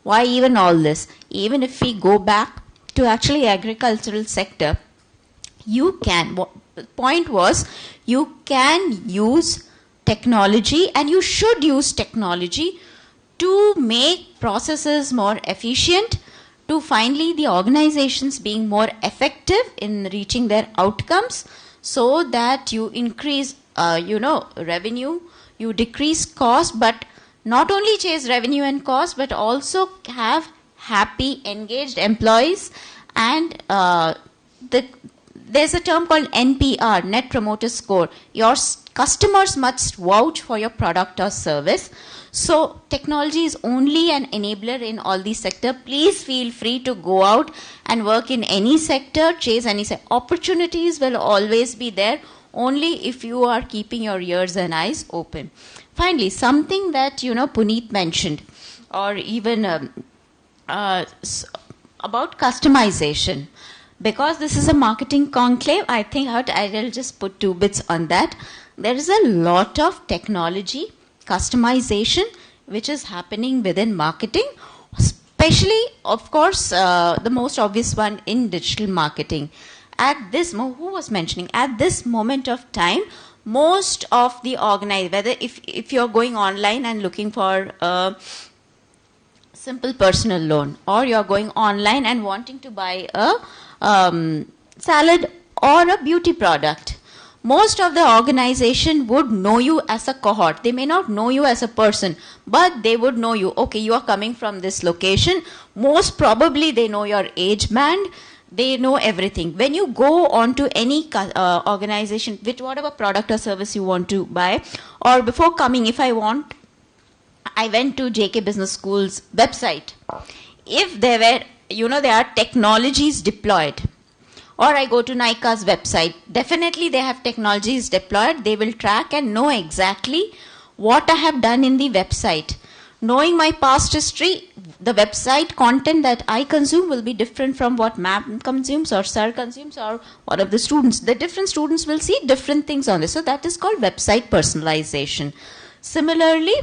Why even all this? Even if we go back to actually agricultural sector, you can, the point was, you can use technology and you should use technology to make processes more efficient, to finally the organizations being more effective in reaching their outcomes, so that you increase, revenue, you decrease cost, but not only chase revenue and cost, but also have happy, engaged employees. And there's a term called NPR, Net Promoter Score. Your customers must vouch for your product or service. So technology is only an enabler in all these sectors. Please feel free to go out and work in any sector, chase any sector. Opportunities will always be there, only if you are keeping your ears and eyes open. Finally, something that, Puneet mentioned, or even about customization. Because this is a marketing conclave, I think I'll just put 2 bits on that. There is a lot of technology, customization, which is happening within marketing, especially, of course, the most obvious one in digital marketing. At this, who was mentioning, at this moment of time, most of the whether if you're going online and looking for a simple personal loan, or you're going online and wanting to buy a salad or a beauty product, most of the organization would know you as a cohort. They may not know you as a person, but they would know you. Okay, you are coming from this location. Most probably they know your age band. They know everything. When you go on to any organization with whatever product or service you want to buy, or before coming, I went to JK Business School's website. If there were, there are technologies deployed, or I go to NICA's website, definitely they have technologies deployed. They will track and know exactly what I have done in the website. Knowing my past history, the website content that I consume will be different from what ma'am consumes or sir consumes or one of the students. The different students will see different things on this. So that is called website personalization. Similarly,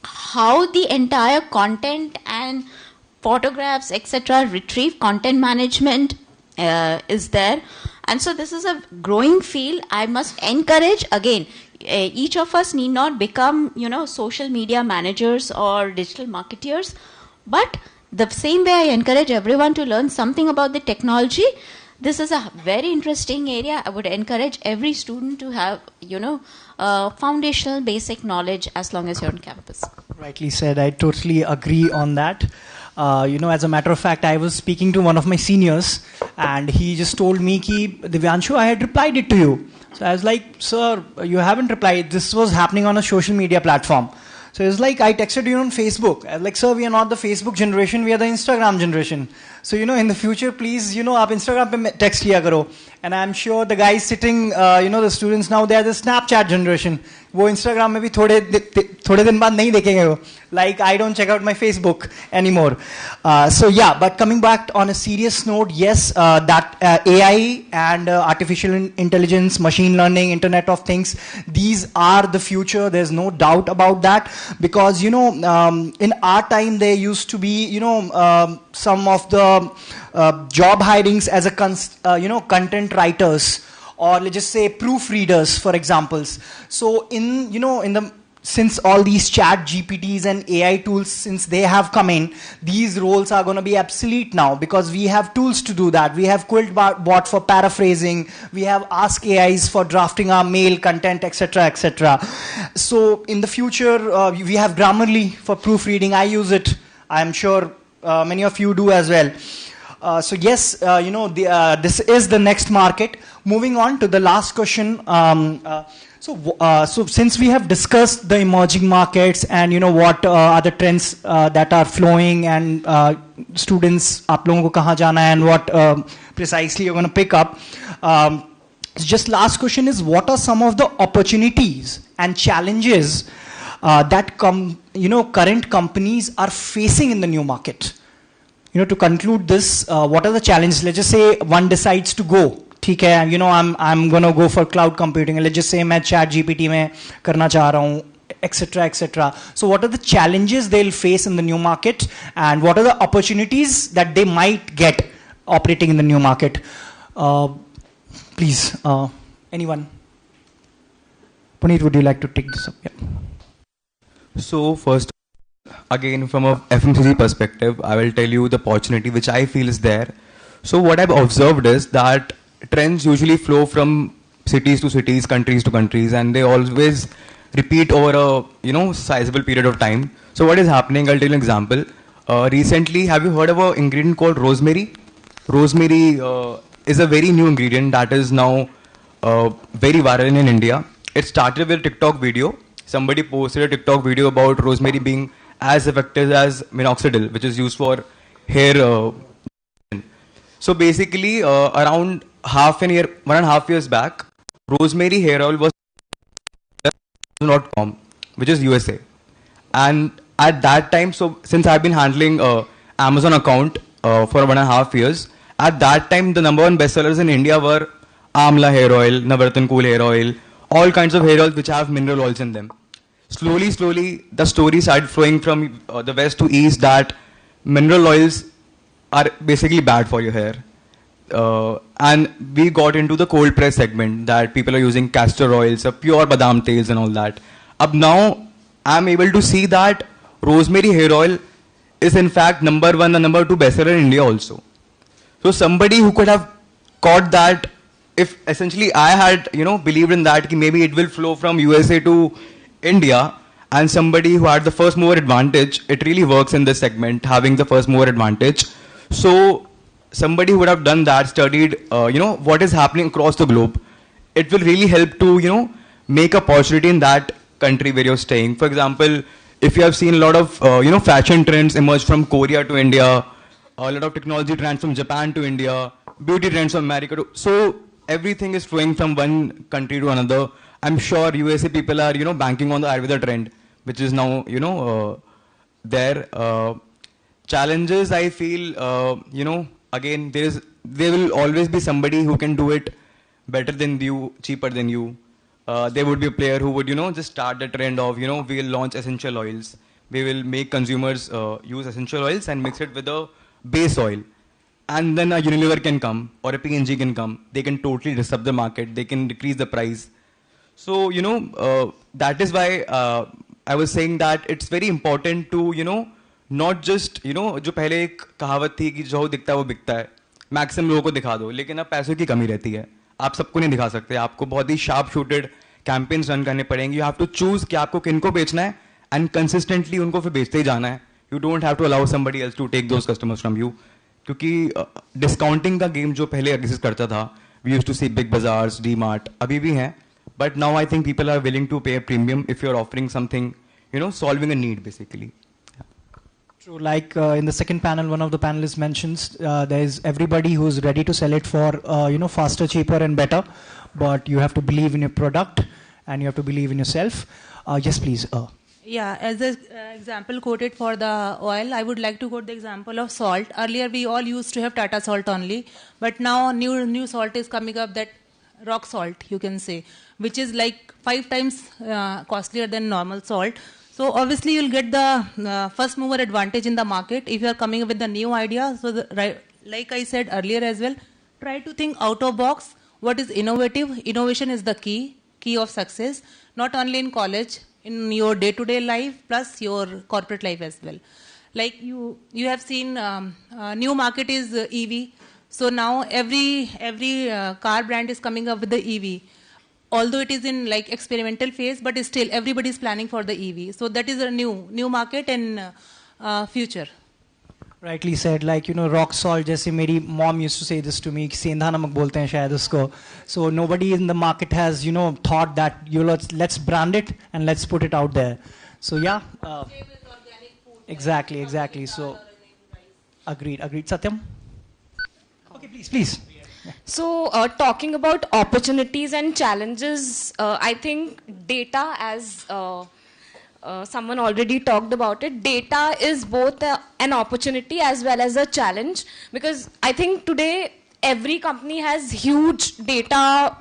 how the entire content and photographs, etc., retrieve content management is there. And so this is a growing field. I must encourage, again, each of us need not become, social media managers or digital marketeers, but the same way I encourage everyone to learn something about the technology, this is a very interesting area. I would encourage every student to have, foundational basic knowledge as long as you're on campus. Rightly said. I totally agree on that. As a matter of fact, I was speaking to one of my seniors and he just told me, Divyanshu, I had replied it to you. So I was like, sir, you haven't replied. This was happening on a social media platform. So it was like, I texted you on Facebook. I was like, sir, we are not the Facebook generation, we are the Instagram generation. So, in the future, please, aap Instagram pe text kiya karo. And I'm sure the guys sitting, the students now, they are the Snapchat generation. वो Instagram में भी थोड़े दिन बाद नहीं देखेंगे वो. Like I don't check out my Facebook anymore. But coming back on a serious note, yes, that AI and artificial intelligence, machine learning, Internet of Things, these are the future. There's no doubt about that. Because in our time there used to be some of the job hirings as a content writers, or let's just say proofreaders, for examples. So since all these chat GPTs and AI tools, since they have come in, these roles are going to be obsolete now, because we have tools to do that. We have Quillbot for paraphrasing, we have Ask AIs for drafting our mail content, etc., etc. So in the future, we have Grammarly for proofreading. I use it. I'm sure many of you do as well. Yes, this is the next market. Moving on to the last question. So since we have discussed the emerging markets and what are the trends that are flowing, and students आप लोगों को कहाँ जाना है and what precisely you're going to pick up. Just last question is, what are some of the opportunities and challenges that current companies are facing in the new market? To conclude this, what are the challenges? Let's just say one decides to go. ठीक है, I'm gonna go for cloud computing. Let's just say मैं chat GPT में करना चाह रहा हूँ, etc., etc. So what are the challenges they'll face in the new market, and what are the opportunities that they might get operating in the new market? Please, anyone? Puneet, would you like to take this up? Yeah. So first, again, from a FMCG perspective, I will tell you the opportunity which I feel is there. So what I've observed is that trends usually flow from cities to cities, countries to countries, and they always repeat over a sizable period of time. So what is happening? I'll tell you an example. Recently, have you heard of an ingredient called rosemary? Rosemary is a very new ingredient that is now very viral in India. It started with a TikTok video, somebody posted a TikTok video about rosemary being as effective as minoxidil, which is used for hair. So basically, around 1.5 years back, rosemary hair oil was .com, which is USA. And at that time, so since I've been handling Amazon account for 1.5 years, at that time the number one bestsellers in India were Amla hair oil, Navratan Cool hair oil, all kinds of hair oils which have mineral oils in them. Slowly, the story started flowing from the west to east that mineral oils are basically bad for your hair. And we got into the cold press segment that people are using castor oils, pure badam tails and all that. Up now, I'm able to see that rosemary hair oil is in fact number one and number two bestseller in India also. So somebody who could have caught that, if essentially I had, believed in that, maybe it will flow from USA to India, and somebody who had the first mover advantage, it really works in this segment, having the first mover advantage. So somebody who would have done that, studied, what is happening across the globe, it will really help to, make a opportunity in that country where you're staying. For example, if you have seen a lot of, fashion trends emerge from Korea to India, a lot of technology trends from Japan to India, beauty trends from America to, so everything is flowing from one country to another. I'm sure USA people are, banking on the Ayurveda trend, which is now, there. Challenges, I feel, again, there will always be somebody who can do it better than you, cheaper than you. There would be a player who would, just start the trend of, we'll launch essential oils. We will make consumers use essential oils and mix it with a base oil. And then a Unilever can come or a P&G can come. They can totally disrupt the market. They can decrease the price. So, that is why I was saying that it's very important to, not just, जो पहले एक कहावत थी कि जो दिखता है वो बिकता है, मैक्सिमम लोगों को दिखा दो, लेकिन अब पैसों की कमी रहती है, आप सबको नहीं दिखा सकते, आपको बहुत ही शार्प शूटेड कैंपेन्स रन करने पड़ेंगे. यू हैव टू चूज कि आपको किनको बेचना है एंड कंसिस्टेंटली उनको फिर बेचते ही जाना है. You don't have to allow somebody else to take those customers from you, क्योंकि डिस्काउंटिंग का गेम जो पहले एग्जिस्ट करता था, we used to see big bazaars, D mart, अभी भी हैं, but now I think people are willing to pay a premium if you're offering something, solving a need basically. True, like in the second panel, one of the panelists mentions there is everybody who's ready to sell it for, faster, cheaper and better, but you have to believe in your product and you have to believe in yourself. Yes, please. Yeah, as the example quoted for the oil, I would like to quote the example of salt. Earlier, we all used to have Tata salt only, but now new salt is coming up, that rock salt, you can say, which is like 5 times costlier than normal salt. So obviously, you'll get the first mover advantage in the market if you are coming up with the new idea. So like I said earlier as well, try to think out of box. What is innovative? Innovation is the key of success, not only in college, in your day-to-day life, plus your corporate life as well. Like you have seen, new market is EV. So now every car brand is coming up with the EV. Although it is in like experimental phase, but still everybody is planning for the EV. So that is a new market and future. Rightly said, like, rock salt, जैसे मेरी mom used to say this to me, सेंधा नमक बोलते हैं शायद उसको. So nobody in the market has, thought that, let's brand it and let's put it out there. So yeah. Exactly. So agreed. Satyam? Okay, please. So, talking about opportunities and challenges, I think data, as someone already talked about it, data is both an opportunity as well as a challenge, because I think today every company has huge data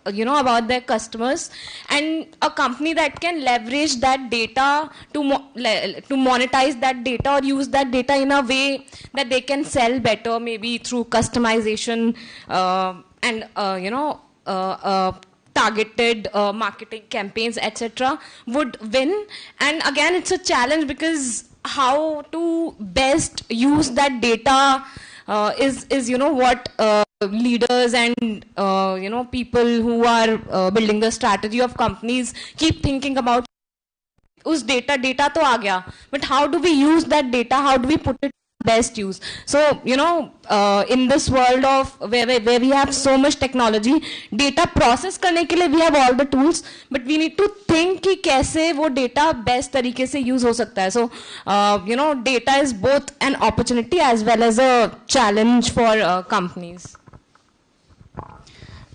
about their customers, and a company that can leverage that data to monetize that data or use that data in a way that they can sell better, maybe through customization and targeted marketing campaigns, etc., would win. And again, it's a challenge because how to best use that data is what leaders and people who are building the strategy of companies keep thinking about. Us data to aa gaya, but how do we use that data? How do we put it best use. So, in this world of where we have so much technology, data process करने के लिए we have all the tools, but we need to think कि कैसे वो data best तरीके से use हो सकता है. So, data is both an opportunity as well as a challenge for companies.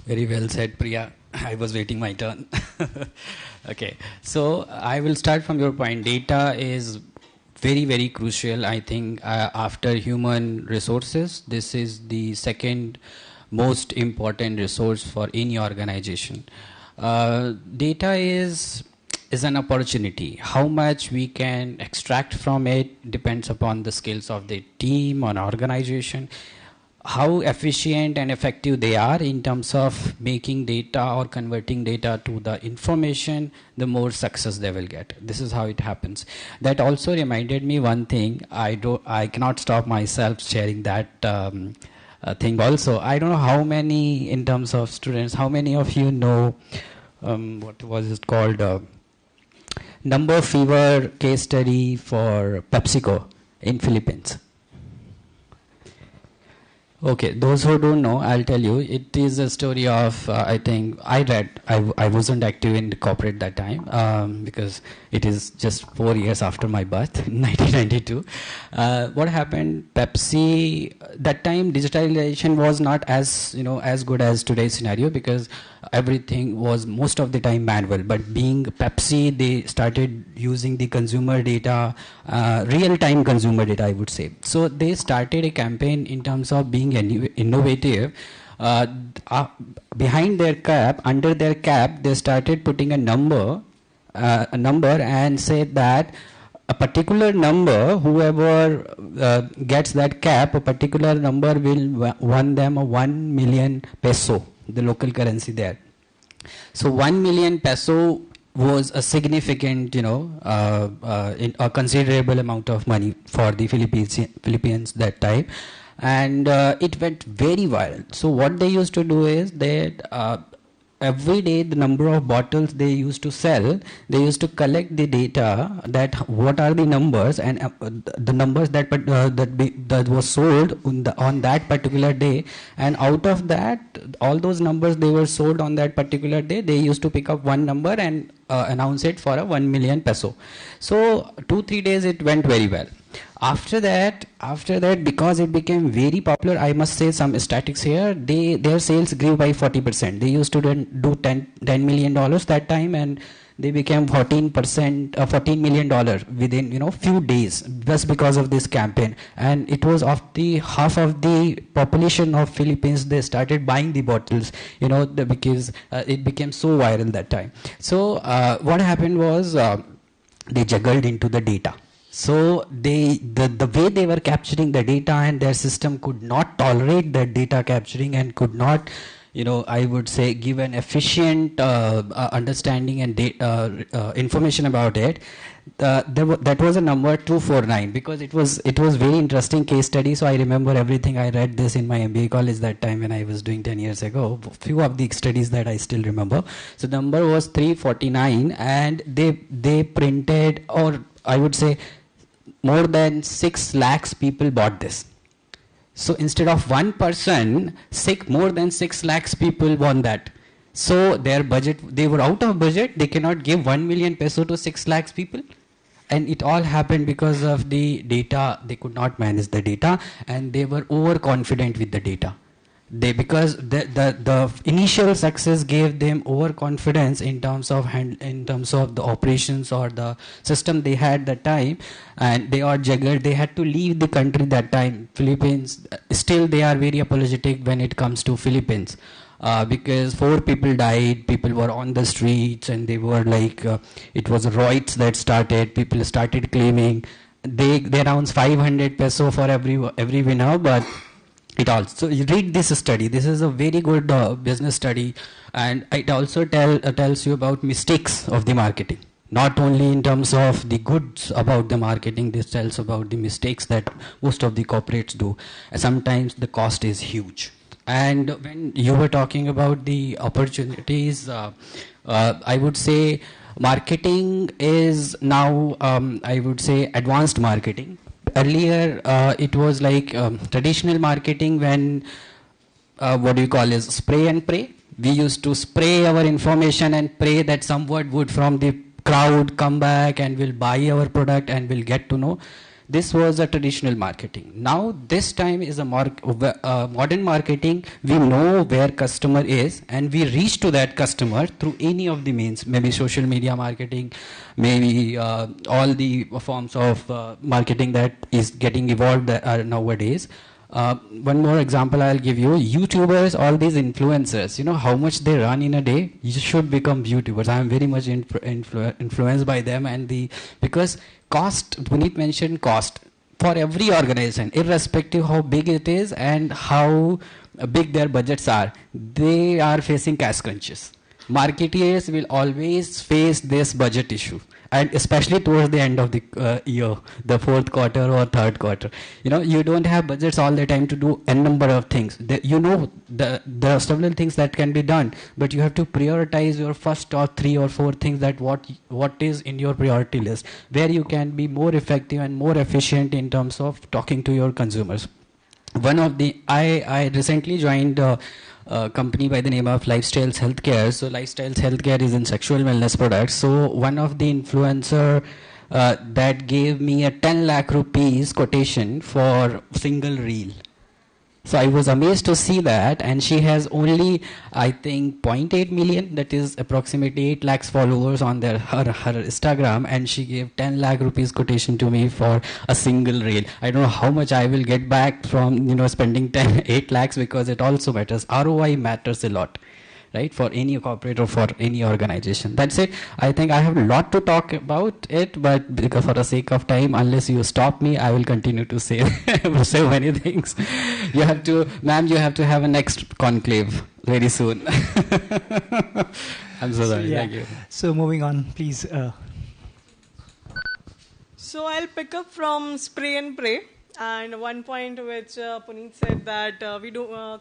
Very well said, Priya. I was waiting my turn. Okay, so I will start from your point. Data is very, very crucial. I think after human resources, this is the second most important resource for any organization. Data is an opportunity. How much we can extract from it depends upon the skills of the team or organization, how efficient and effective they are in terms of making data or converting data to the information, the more success they will get. This is how it happens. That also reminded me one thing. I cannot stop myself sharing that thing also. I don't know how many, in terms of students, how many of you know what was it called? Number fever case study for PepsiCo in Philippines. Okay, those who don't know, I'll tell you. It is a story of, I wasn't active in the corporate that time because it is just 4 years after my birth, in 1992. What happened, Pepsi, that time digitalization was not as good as today's scenario because everything was most of the time manual. But being Pepsi, they started using the consumer data, real-time consumer data, I would say. So they started a campaign in terms of being innovative. Behind their cap, under their cap, they started putting a number and said that a particular number, whoever gets that cap, a particular number will won them a 1 million peso, the local currency there. So 1 million peso was a significant, a considerable amount of money for the Philippines that time. And it went very viral. So what they used to do is that every day the number of bottles they used to sell, they used to collect the data that what are the numbers and the numbers that was sold on that particular day, and out of that, all those numbers they were sold on that particular day, they used to pick up one number and announce it for a 1 million peso. So 2-3 days it went very well. After that, because it became very popular, I must say some statistics here, their sales grew by 40%. They used to do $10 million that time, and they became $14 million within few days just because of this campaign. And it was of the half of the population of Philippines, they started buying the bottles, because it became so viral that time. So what happened was they juggled into the data. So the way they were capturing the data, and their system could not tolerate that data capturing and could not, I would say, give an efficient understanding and information about it. That was a number 249, because it was very interesting case study. So I remember everything. I read this in my MBA college that time when I was doing 10 years ago. Few of the studies that I still remember. So the number was 349, and they printed, or I would say, more than 6 lakhs people bought this. So instead of one person, more than 6 lakhs people won that. So their budget, they were out of budget. They cannot give 1 million peso to 6 lakhs people. And it all happened because of the data. They could not manage the data, and they were overconfident with the data. Because the initial success gave them overconfidence in terms of the operations or the system they had that time, and they are juggled. They had to leave the country that time. Philippines, still they are very apologetic when it comes to Philippines, because 4 people died. People were on the streets, and they were like, it was riots that started. People started claiming they announced 500 peso for every winner, but it also, you read this study. This is a very good business study, and it also tells you about mistakes of the marketing. Not only in terms of the goods about the marketing, this tells about the mistakes that most of the corporates do. Sometimes the cost is huge. And when you were talking about the opportunities, I would say marketing is now, I would say, advanced marketing. earlier it was like traditional marketing when what do you call is spray and pray. We used to spray our information and pray that some word would from the crowd come back and will buy our product and will get to know. This was a traditional marketing. Now this time is a modern marketing. We know where customer is and we reach to that customer through any of the means, maybe social media marketing, maybe all the forms of marketing that is getting evolved nowadays. One more example I'll give you. YouTubers, all these influencers, you know how much they run in a day? You should become YouTubers. I am very much influenced by them because cost, Puneet mentioned cost. For every organization, irrespective how big it is and how big their budgets are, they are facing cash crunches. Marketeers will always face this budget issue, and especially towards the end of the year, the fourth quarter or third quarter. You know, you don't have budgets all the time to do a number of things. There are several things that can be done, but you have to prioritize your first or 3 or 4 things that what is in your priority list, where you can be more effective and more efficient in terms of talking to your consumers. I recently joined a company by the name of Lifestyles Healthcare. So Lifestyles Healthcare is in sexual wellness products. So one of the influencer that gave me a 10 lakh rupees quotation for single reel. So I was amazed to see that, and she has only, I think, 0.8 million, that is approximately 8 lakhs followers on her Instagram, and she gave 10 lakh rupees quotation to me for a single reel. I don't know how much I will get back from spending 8 lakhs, because it also matters. ROI matters a lot, right, for any corporate or for any organization. That's it. I think I have a lot to talk about it, but because for the sake of time, unless you stop me, I will continue to say say many things. You have to, ma'am, you have to have a next conclave very soon. I'm so sorry. Yeah. Thank you. So moving on, please. So I'll pick up from spray and pray. And one point which Puneet said that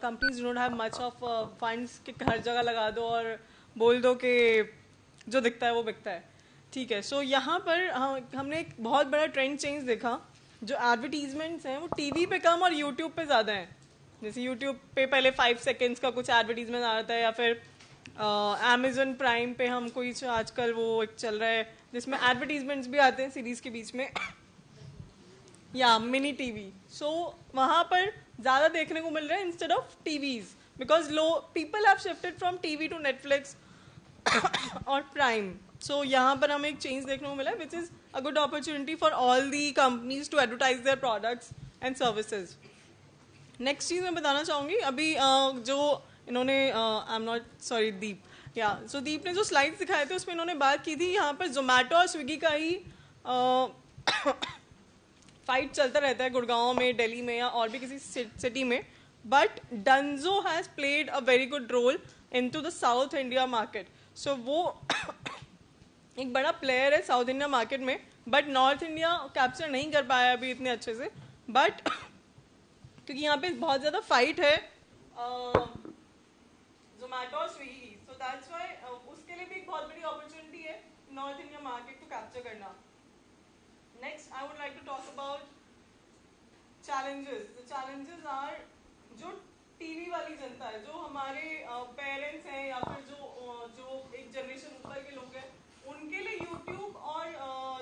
companies don't have much of funds कि हर जगह लगा दो और बोल दो कि जो दिखता है वो बिकता है. ठीक है. So यहाँ पर हमने एक बहुत बड़ा ट्रेंड चेंज देखा. जो एडवर्टीजमेंट्स हैं वो टीवी पे कम और यूट्यूब पे ज़्यादा हैं. जैसे यूट्यूब पे पहले 5 सेकेंड्स का कुछ एडवर्टीजमेंट आ रहा है, या फिर अमेजन प्राइम पे हम कोई आजकल वो एक चल रहा है जिसमें एडवर्टीजमेंट्स भी आते हैं सीरीज के बीच में, या मिनी टीवी. सो वहाँ पर ज़्यादा देखने को मिल रहा है instead of TVs, because people have shifted from TV to Netflix और प्राइम. सो यहाँ पर हमें एक चेंज देखने को मिला, which is a good opportunity for all the companies to advertise their products and services. Next चीज़ मैं बताना चाहूँगी, अभी जो इन्होंने I am not sorry Deep so Deep ने जो स्लाइड्स दिखाए थे उसमें इन्होंने बात की थी यहाँ पर जोमेटो और स्विगी का ही फाइट चलता रहता है गुड़गांव में, दिल्ली में या और भी किसी सिटी में. But Dunzo has played a very good role in to the South India market. So वो एक बड़ा प्लेयर है साउथ इंडिया मार्केट में, बट नॉर्थ इंडिया कैप्चर नहीं कर पाया अभी इतने अच्छे से. बट क्योंकि यहाँ पे बहुत ज़्यादा फाइट है जोमेटो और स्विगी की, सो दैट्स व्हाई उसके लिए भी एक बहुत बड़ी अपॉर्चुनिटी है नॉर्थ इंडिया मार्केट को कैप्चर करना. Next, I would like to talk about challenges. The challenges are जो टीवी वाली जनता है, जो हमारे पेरेंट्स हैं या फिर जो एक जनरेशन ऊपर के लोग हैं, उनके लिए YouTube और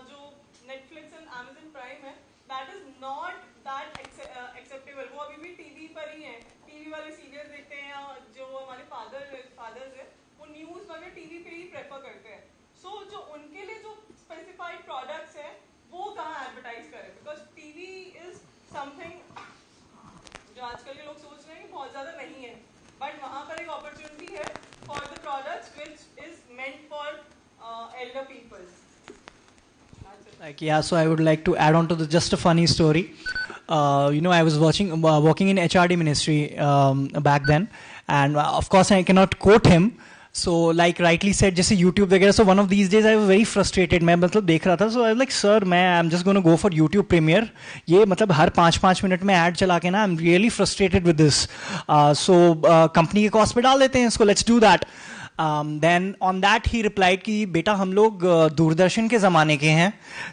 जो Netflix एंड Amazon Prime है, that is not that acceptable. वो अभी भी टीवी पर ही हैं, टीवी वाले सीरियल देखते हैं, या जो हमारे फादर्स हैं वो न्यूज़ वगैरह टीवी पे ही प्रेफर करते हैं. सो जो उनके लिए जो स्पेसिफाइड प्रोडक्ट्स हैं वो कहाँ एडवर्टाइज करें, बिकॉज टीवी इज समथिंग जो आजकल के लोग सोच रहे हैं कि बहुत ज़्यादा नहीं है, बट वहाँ पर एक अपॉर्चुनिटी है for the products which is meant for Elder people. So I would like to add on to just a funny story. I was working in HRD ministry back then, and of course I cannot quote him. So like rightly said, जैसे YouTube वगैरह, so one of these days I was very frustrated. मैं मतलब देख रहा था, so I was like, sir, I'm just going to go for YouTube Premiere. ये मतलब हर 5 minute में ad चला के ना, I'm really frustrated with this. So company के cost पे डाल देते हैं इसको, let's do that. Then on that he replied कि बेटा हम लोग दूरदर्शन के ज़माने के हैं,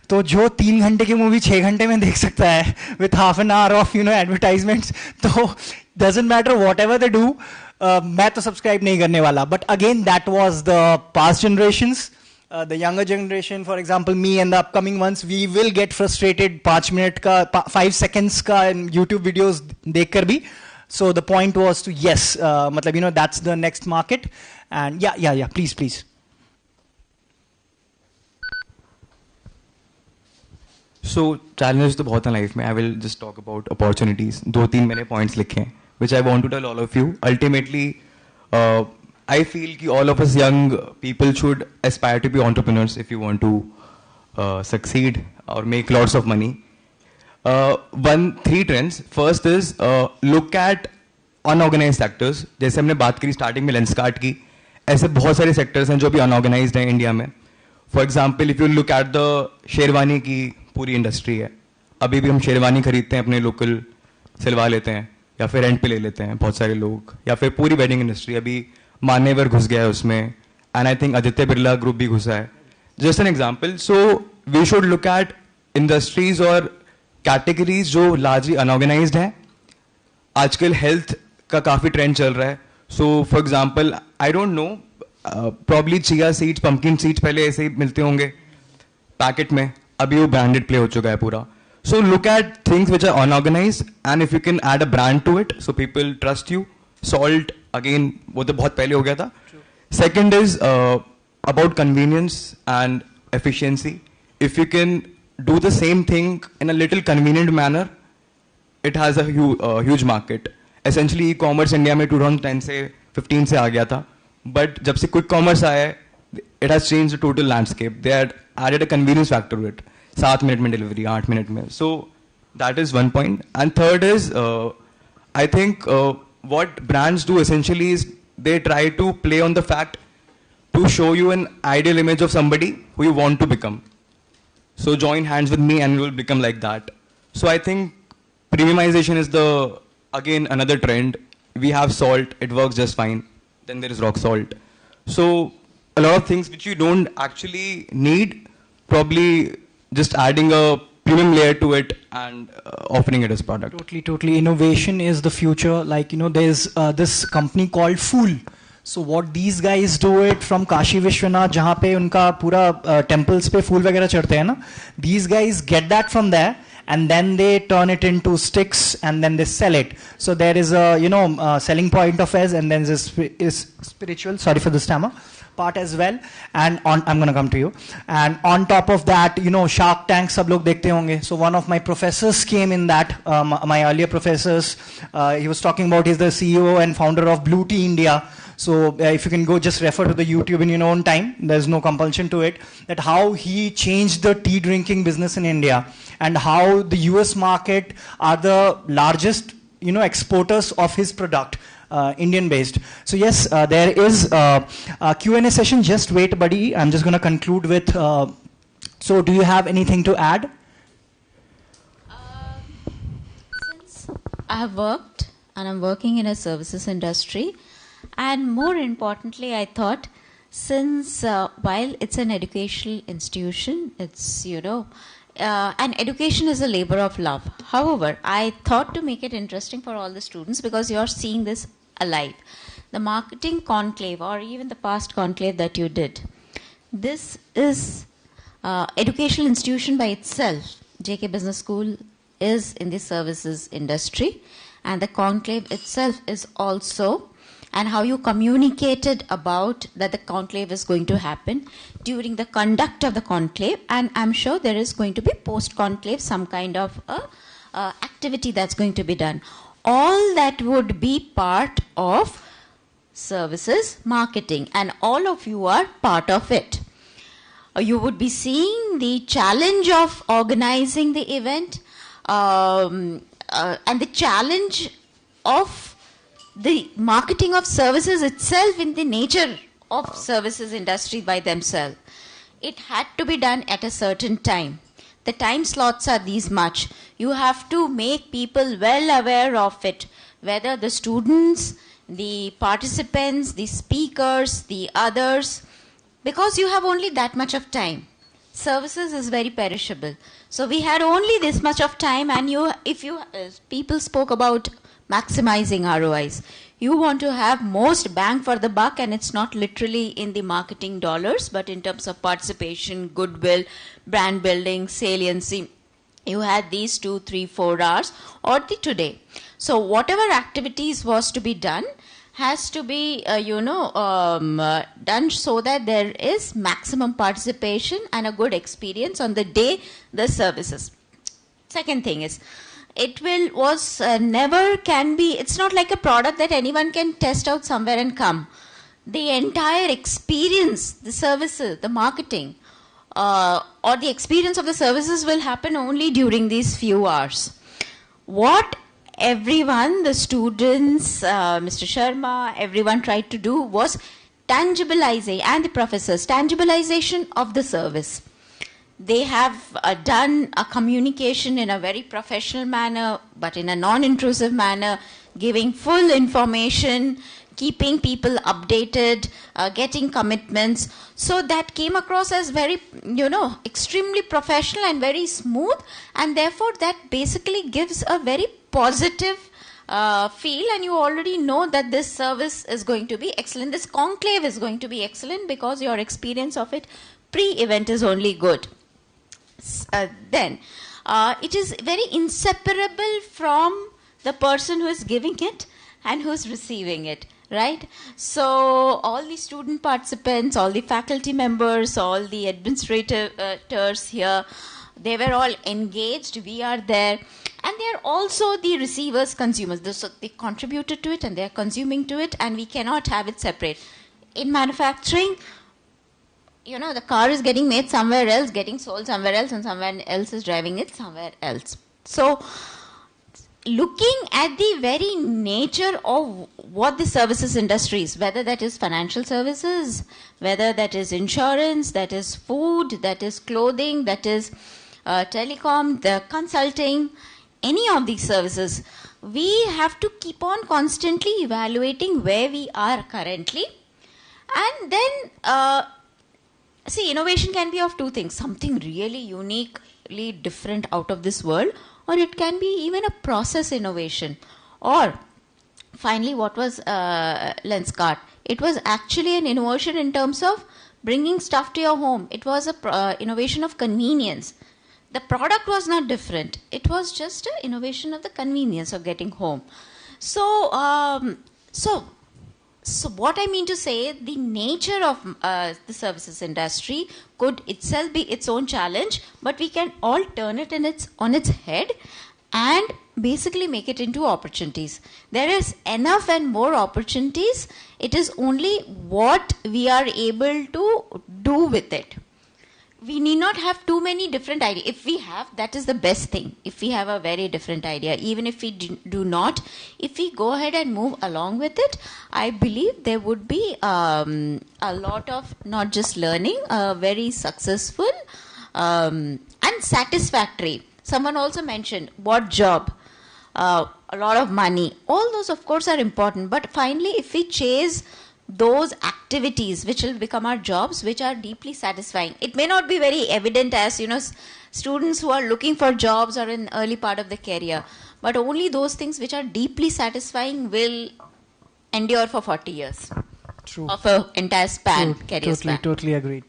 तो जो 3 घंटे की मूवी 6 घंटे में देख सकता है with half an hour of advertisements, तो doesn't matter whatever they do, मैं तो subscribe नहीं करने वाला. But again that was the past generations. The younger generation, for example, me and the upcoming ones, we will get frustrated 5 minute का 5 seconds का YouTube videos देख कर भी. So the point was to yes, मतलब that's the next market. And yeah, please. So challenges तो बहुत हैं life में. I will just talk about opportunities. 2-3 मैंने points लिखे हैं, which I want to tell all of you. Ultimately, I feel कि all of us young people should aspire to be entrepreneurs if you want to succeed or make lots of money. 3 trends. First is look at unorganized sectors. जैसे हमने बात करी starting में Lenscart की, ऐसे बहुत सारे sectors हैं जो भी unorganized हैं इंडिया में. For example, if you look at the sherwani की पूरी industry है, अभी भी हम शेरवानी खरीदते हैं अपने local सिलवा लेते हैं या फिर रेंट पे ले लेते हैं बहुत सारे लोग, या फिर पूरी वेडिंग इंडस्ट्री अभी मान्यवर घुस गया है उसमें, and I think Aditya Birla group भी घुसा है. Just an example. So we should look at industries और कैटेगरीज जो लार्जली अनऑर्गेनाइज्ड हैं. आजकल हेल्थ का काफ़ी ट्रेंड चल रहा है. So for example, I don't know, probably chia seeds, pumpkin seeds पहले ऐसे ही मिलते होंगे पैकेट में, अभी वो ब्रांडेड प्ले हो चुका है पूरा. So look at things which are unorganized, and if you can add a brand to it, so people trust you. Salt, again, वो तो बहुत पहले हो गया था. Second is about convenience and efficiency. If you can do the same thing in a little convenient manner, it has a huge market. Essentially, e-commerce India में 2010 से 15 से आ गया था, but जब से quick commerce आया है, it has changed the total landscape. They had added a convenience factor to it. 7 minute में डिलीवरी, 8 मिनट में. So that is one point. And third is, I think what brands do essentially is they try to play on the fact to show you an ideal image of somebody who you want to become. So join hands with me and you will become like that. So I think premiumization is again another trend. We have salt, it works just fine. Then there is rock salt. So a lot of things which you don't actually need, probably just adding a premium layer to it and offering it as product. Totally. Innovation is the future. Like, there's this company called Fool. So what these guys do it from Kashi Vishwanath, जहाँ पे उनका पूरा temples पे फूल वगैरह चढ़ते हैं ना, these guys get that from there and then they turn it into sticks and then they sell it. So there is a selling point of us, and then this is spiritual, sorry for the stammer, part as well. And I'm going to come to you. And on top of that, Shark Tank सब लोग देखते होंगे. So one of my professors came in that, my earlier professors, he was talking about, he's the CEO and founder of Blue Tea India. So if you can go just refer to the YouTube in your own time, there's no compulsion to it, that how he changed the tea drinking business in India, and how the US market are the largest exporters of his product, Indian based. So yes, there is a Q&A session. Just wait, buddy. I'm just going to conclude with, so do you have anything to add? Since I have worked and I'm working in a services industry, and more importantly, I thought, since while it's an educational institution, it's, and education is a labor of love. However, I thought to make it interesting for all the students, because you're seeing this alive. The Marketing Conclave, or even the past conclave that you did, this is educational institution by itself. JK Business School is in the services industry, and the conclave itself is also, and how you communicated about that the conclave is going to happen during the conduct of the conclave, and I'm sure there is going to be post-conclave some kind of activity that's going to be done. All that would be part of services marketing, and all of you are part of it. You would be seeing the challenge of organizing the event, and the challenge of the marketing of services itself in the nature of services industry by themselves. It had to be done at a certain time. The time slots are these much. You have to make people well aware of it, whether the students the participants, the speakers, the others, because you have only that much of time. Services is very perishable. So we had only this much of time, and people spoke about maximizing ROIs. You want to have most bang for the buck, and it's not literally in the marketing dollars, but in terms of participation, goodwill, brand building, saliency. You had these 2, 3, 4 hours or the today. So whatever activities was to be done has to be, done so that there is maximum participation and a good experience on the day the services. Second thing is, it's not like a product that anyone can test out somewhere and come. The entire experience, the services, the marketing, or the experience of the services will happen only during these few hours. What everyone, the students, Mr. Sharma, everyone tried to do was tangibilization, and the professors, tangibilization of the service. They have done a communication in a very professional manner, but in a non-intrusive manner, giving full information, keeping people updated, getting commitments. So that came across as very, extremely professional and very smooth, and therefore that basically gives a very positive feel, and you already know that this service is going to be excellent. This conclave is going to be excellent because your experience of it pre-event is only good. Then it is very inseparable from the person who is giving it and who is receiving it, right? So all the student participants, all the faculty members, all the administrators here, they were all engaged. We are there. And they are also the receivers, consumers. So they contributed to it and they are consuming to it, and we cannot have it separate. In manufacturing, the car is getting made somewhere else, getting sold somewhere else, and someone else is driving it somewhere else. So looking at the very nature of what the services industry is, whether that is financial services, whether that is insurance, that is food, that is clothing, that is telecom, the consulting, any of these services, we have to keep on constantly evaluating where we are currently. And then, innovation can be of two things: something really uniquely different out of this world, or it can be even a process innovation. Or finally, what was Lenscart? It was actually an innovation in terms of bringing stuff to your home. It was a innovation of convenience. The product was not different. It was just an innovation of the convenience of getting home. So what I mean to say, the nature of the services industry could itself be its own challenge, but we can all turn it on its head and basically make it into opportunities. There is enough and more opportunities. It is only what we are able to do with it. We need not have too many different ideas. If we have, that is the best thing. If we have a very different idea, even if we do not, if we go ahead and move along with it, I believe there would be a lot of not just learning, very successful and satisfactory. Someone also mentioned what job, a lot of money. All those, of course, are important. But finally, if we chase those activities which will become our jobs, which are deeply satisfying. It may not be very evident as, students who are looking for jobs or in early part of the career, but only those things which are deeply satisfying will endure for 40 years. True. Of an entire span, career span. Totally agreed.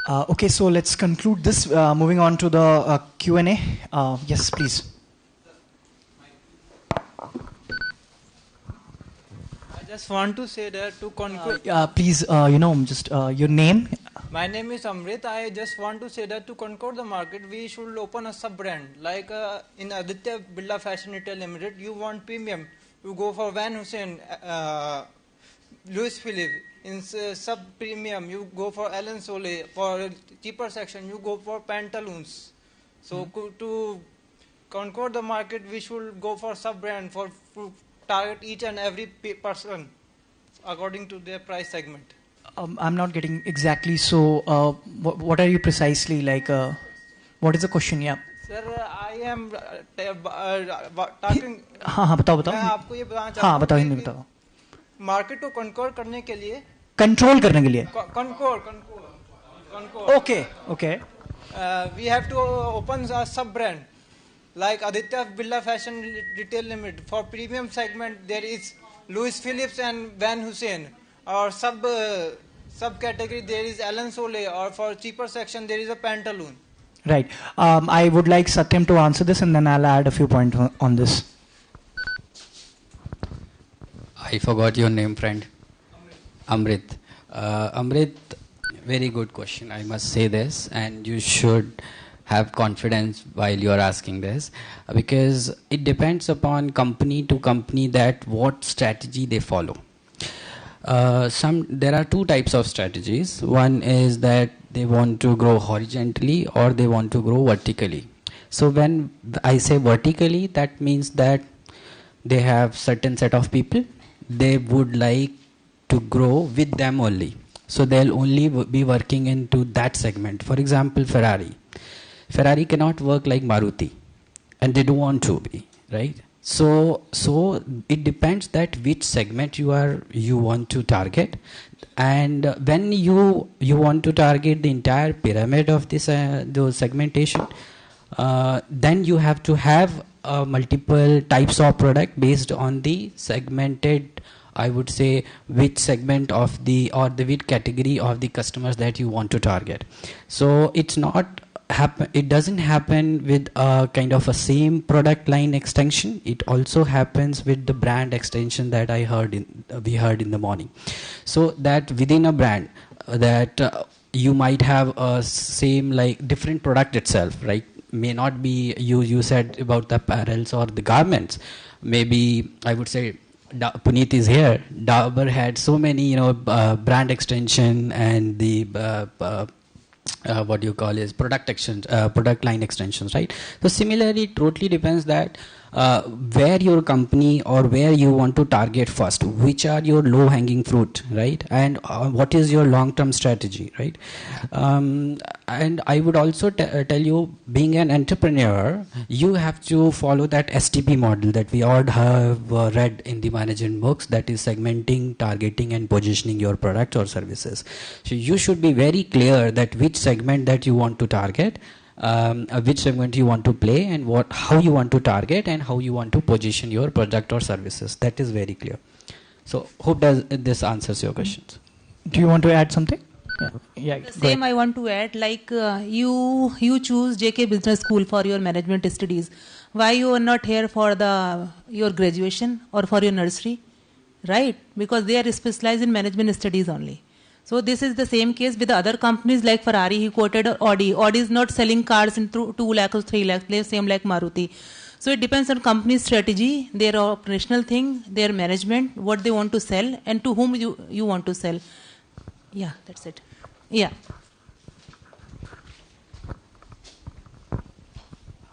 Okay, so let's conclude this. Moving on to the Q&A. Yes, please. I just want to say that to conclude. Please, just your name. My name is Amrit. I just want to say that to conquer the market, we should open a sub-brand. Like in Aditya Birla Fashion Retail Limited, you want premium, you go for Van Heusen, Louis Philippe. In sub-premium, you go for Alan Soleil. For cheaper section, you go for pantaloons. So to conquer the market, we should go for sub-brand for target each and every person according to their price segment. I'm not getting exactly. So, what are you precisely like? What is the question? Yeah. Sir, I am talking. हाँ बताओ मैं आपको ये बताना चाहता हूँ. हाँ बताओ हिंदी में बताओ. मार्केट को कंट्रोल करने के लिए. कंट्रोल करने के लिए. Control. Okay. We have to open a sub brand like Aditya Birla Fashion Retail Limited. For premium segment there is Louis Phillips and Van Heusen. Or sub category there is Alan Soleil. Or for cheaper section there is a Pantaloon. Right. I would like Satyam to answer this, and then I'll add a few points on this. I forgot your name, friend. Amrit. Amrit, very good question. I must say this, and you should have confidence while you are asking this, because it depends upon company to company that what strategy they follow. There are two types of strategies. One is that they want to grow horizontally or they want to grow vertically. So when I say vertically, that means that they have certain set of people. They would like to grow with them only. So they'll only be working into that segment. For example, Ferrari. Ferrari cannot work like Maruti, and they don't want to be, right? So it depends that which segment you want to target, and when you want to target the entire pyramid of this the segmentation, then you have to have multiple types of product based on the segmented, I would say, which segment of which category of the customers that you want to target. So it doesn't happen with a kind of a same product line extension. It also happens with the brand extension that we heard in the morning. So that within a brand that you might have a same like different product itself, right? May not be you said about the apparels or the garments. Maybe I would say Puneet is here. Dabur had so many brand extension and the what you call is product line extensions, right? So similarly, it totally depends that where your company or where you want to target first, which are your low hanging fruit, right? And what is your long term strategy, right? And I would also tell you, being an entrepreneur, you have to follow that STP model that we all have read in the management books, that is segmenting, targeting and positioning your products or services. So you should be very clear that which segment that you want to target, which segment you want to play, and how you want to target and how you want to position your product or services. That is very clear. So hope this answers your questions. Do you want to add something? Yeah. The same I want to add, like you choose JK Business School for your management studies. Why you are not here for your graduation or for your nursery, right? Because they are specialized in management studies only. So this is the same case with the other companies like Ferrari. He quoted Audi. Audi is not selling cars in 2 lakh or 3 lakh, same like Maruti. So it depends on company's strategy, their operational thing, their management, what they want to sell, and to whom you want to sell. Yeah, that's it. Yeah.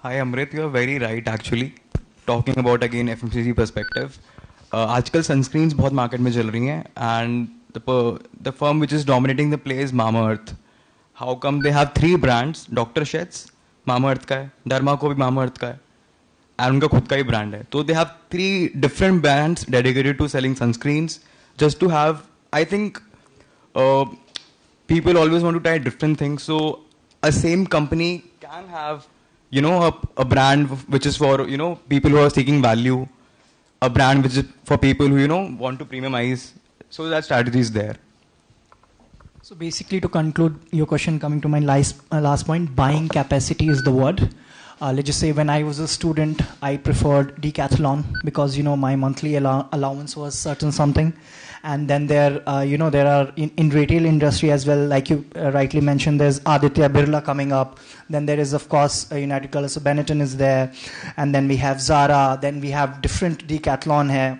Hi Amrit, you are very right actually. Talking about again FMCG perspective. आजकल sunscreens बहुत market में चल रही हैं, and the firm which is dominating the play is Mamaearth. How come they have 3 brands? Dr. Sheth's, Mamaearth का है, Derma को भी Mamaearth का है, and उनका खुद का ही brand है. So they have 3 different brands dedicated to selling sunscreens, just to have, I think, people always want to try different things. So a same company can have, a brand which is for, people who are seeking value, a brand which is for people who, want to premiumize. So that strategy is there. So basically, to conclude your question, coming to my last point, buying capacity is the word. Let's just say when I was a student, I preferred Decathlon because, my monthly allowance was certain something. And then there are in retail industry as well, like you rightly mentioned, there's Aditya Birla coming up. Then there is, of course, United Colors, so Benetton is there. And then we have Zara. Then we have different Decathlon here.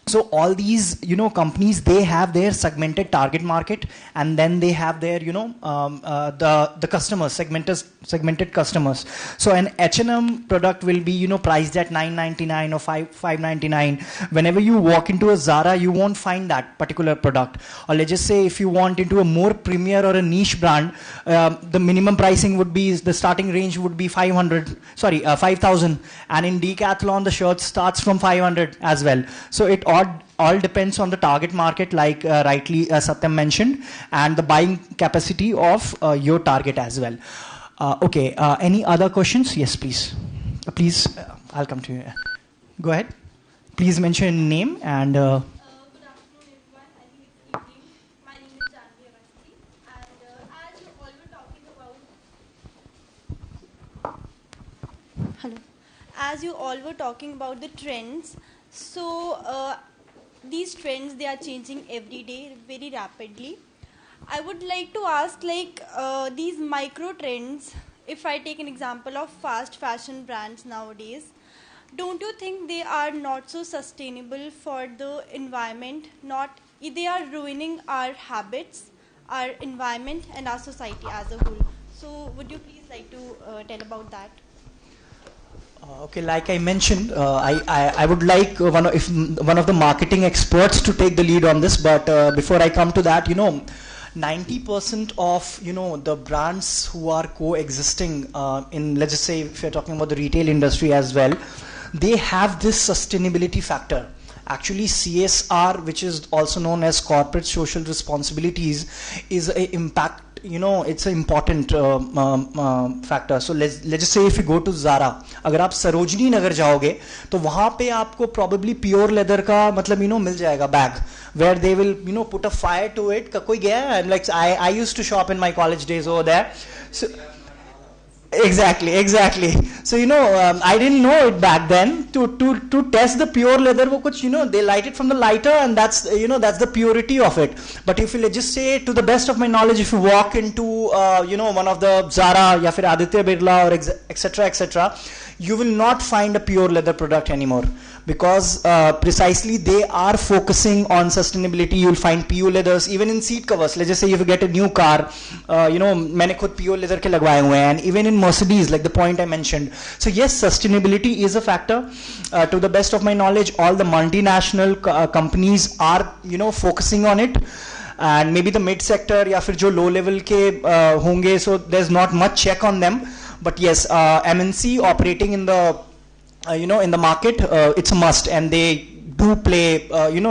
So all these, companies, they have their segmented target market, and then they have their, the customers, segmented customers. So an H&M product will be, priced at $9.99 or $5.99. Whenever you walk into a Zara, you won't find that particular product. Or let's just say if you want into a more premier or a niche brand, the minimum pricing would be, the starting range would be 5,000. And in Decathlon, the shirt starts from 500 as well. So it all depends on the target market, like rightly Satyam mentioned, and the buying capacity of your target as well. Okay, any other questions? Yes, please. Please, I'll come to you. Go ahead. Please mention name and... Good afternoon, everyone. I think it's evening. My name is Janvi Awasthi. And as you all were talking about... Hello. As you all were talking about the trends, so these trends, they are changing every day very rapidly. I would like to ask, these micro trends, if I take an example of fast fashion brands nowadays, don't you think they are not so sustainable for the environment? They are ruining our habits, our environment, and our society as a whole. So would you please like to tell about that? Okay, like I mentioned, I would like one of the marketing experts to take the lead on this, but before I come to that, 90% of the brands who are coexisting in, let's just say, if you're talking about the retail industry as well, they have this sustainability factor. Actually, CSR, which is also known as corporate social responsibilities, is an impact. It's an important factor. So let's just say if you go to Zara, अगर आप सरोजनी नगर जाओगे तो वहाँ पे आपको probably pure leather का मतलब मिल जाएगा bag, where they will put a fire to it. कोई गया है? Like I used to shop in my college days over there. So, Exactly. So I didn't know it back then. To test the pure leather, वो कुछ they light it from the lighter, and that's that's the purity of it. But if you just say, to the best of my knowledge, if you walk into one of the Zara या फिर Aditya Birla or etc., you will not find a pure leather product anymore, because precisely they are focusing on sustainability. You'll find PU leathers even in seat covers. Let's just say if you get a new car, मैंने खुद PU leather के लगवाए हुए हैं, and even in Mercedes, like the point I mentioned. So yes, sustainability is a factor. To the best of my knowledge, all the multinational companies are focusing on it. And maybe the mid sector या फिर जो low level के होंगे, so there's not much check on them. But yes, MNC operating in the in the market, it's a must, and they do play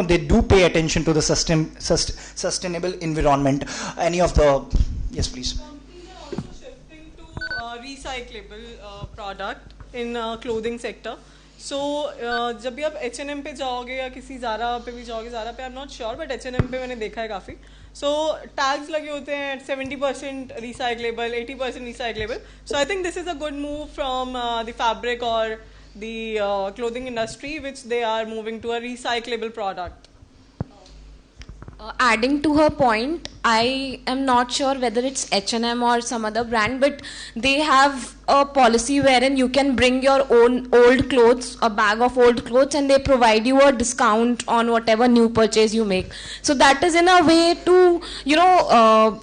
they do pay attention to the sustainable environment. Any of the... Yes, please. Companies are also shifting to recyclable product in clothing sector. So जब भी आप H&M पे जाओगे या किसी Zara पे भी जाओगे, Zara पे I'm not sure, but H&M पे मैंने देखा है काफी. So tags लगे होते हैं 70% recyclable, 80% recyclable. So I think this is a good move from the fabric or the clothing industry, which they are moving to a recyclable product. Adding to her point, I am not sure whether it's H&M or some other brand, but they have a policy wherein you can bring your own old clothes, a bag of old clothes, and they provide you a discount on whatever new purchase you make. So that is in a way to,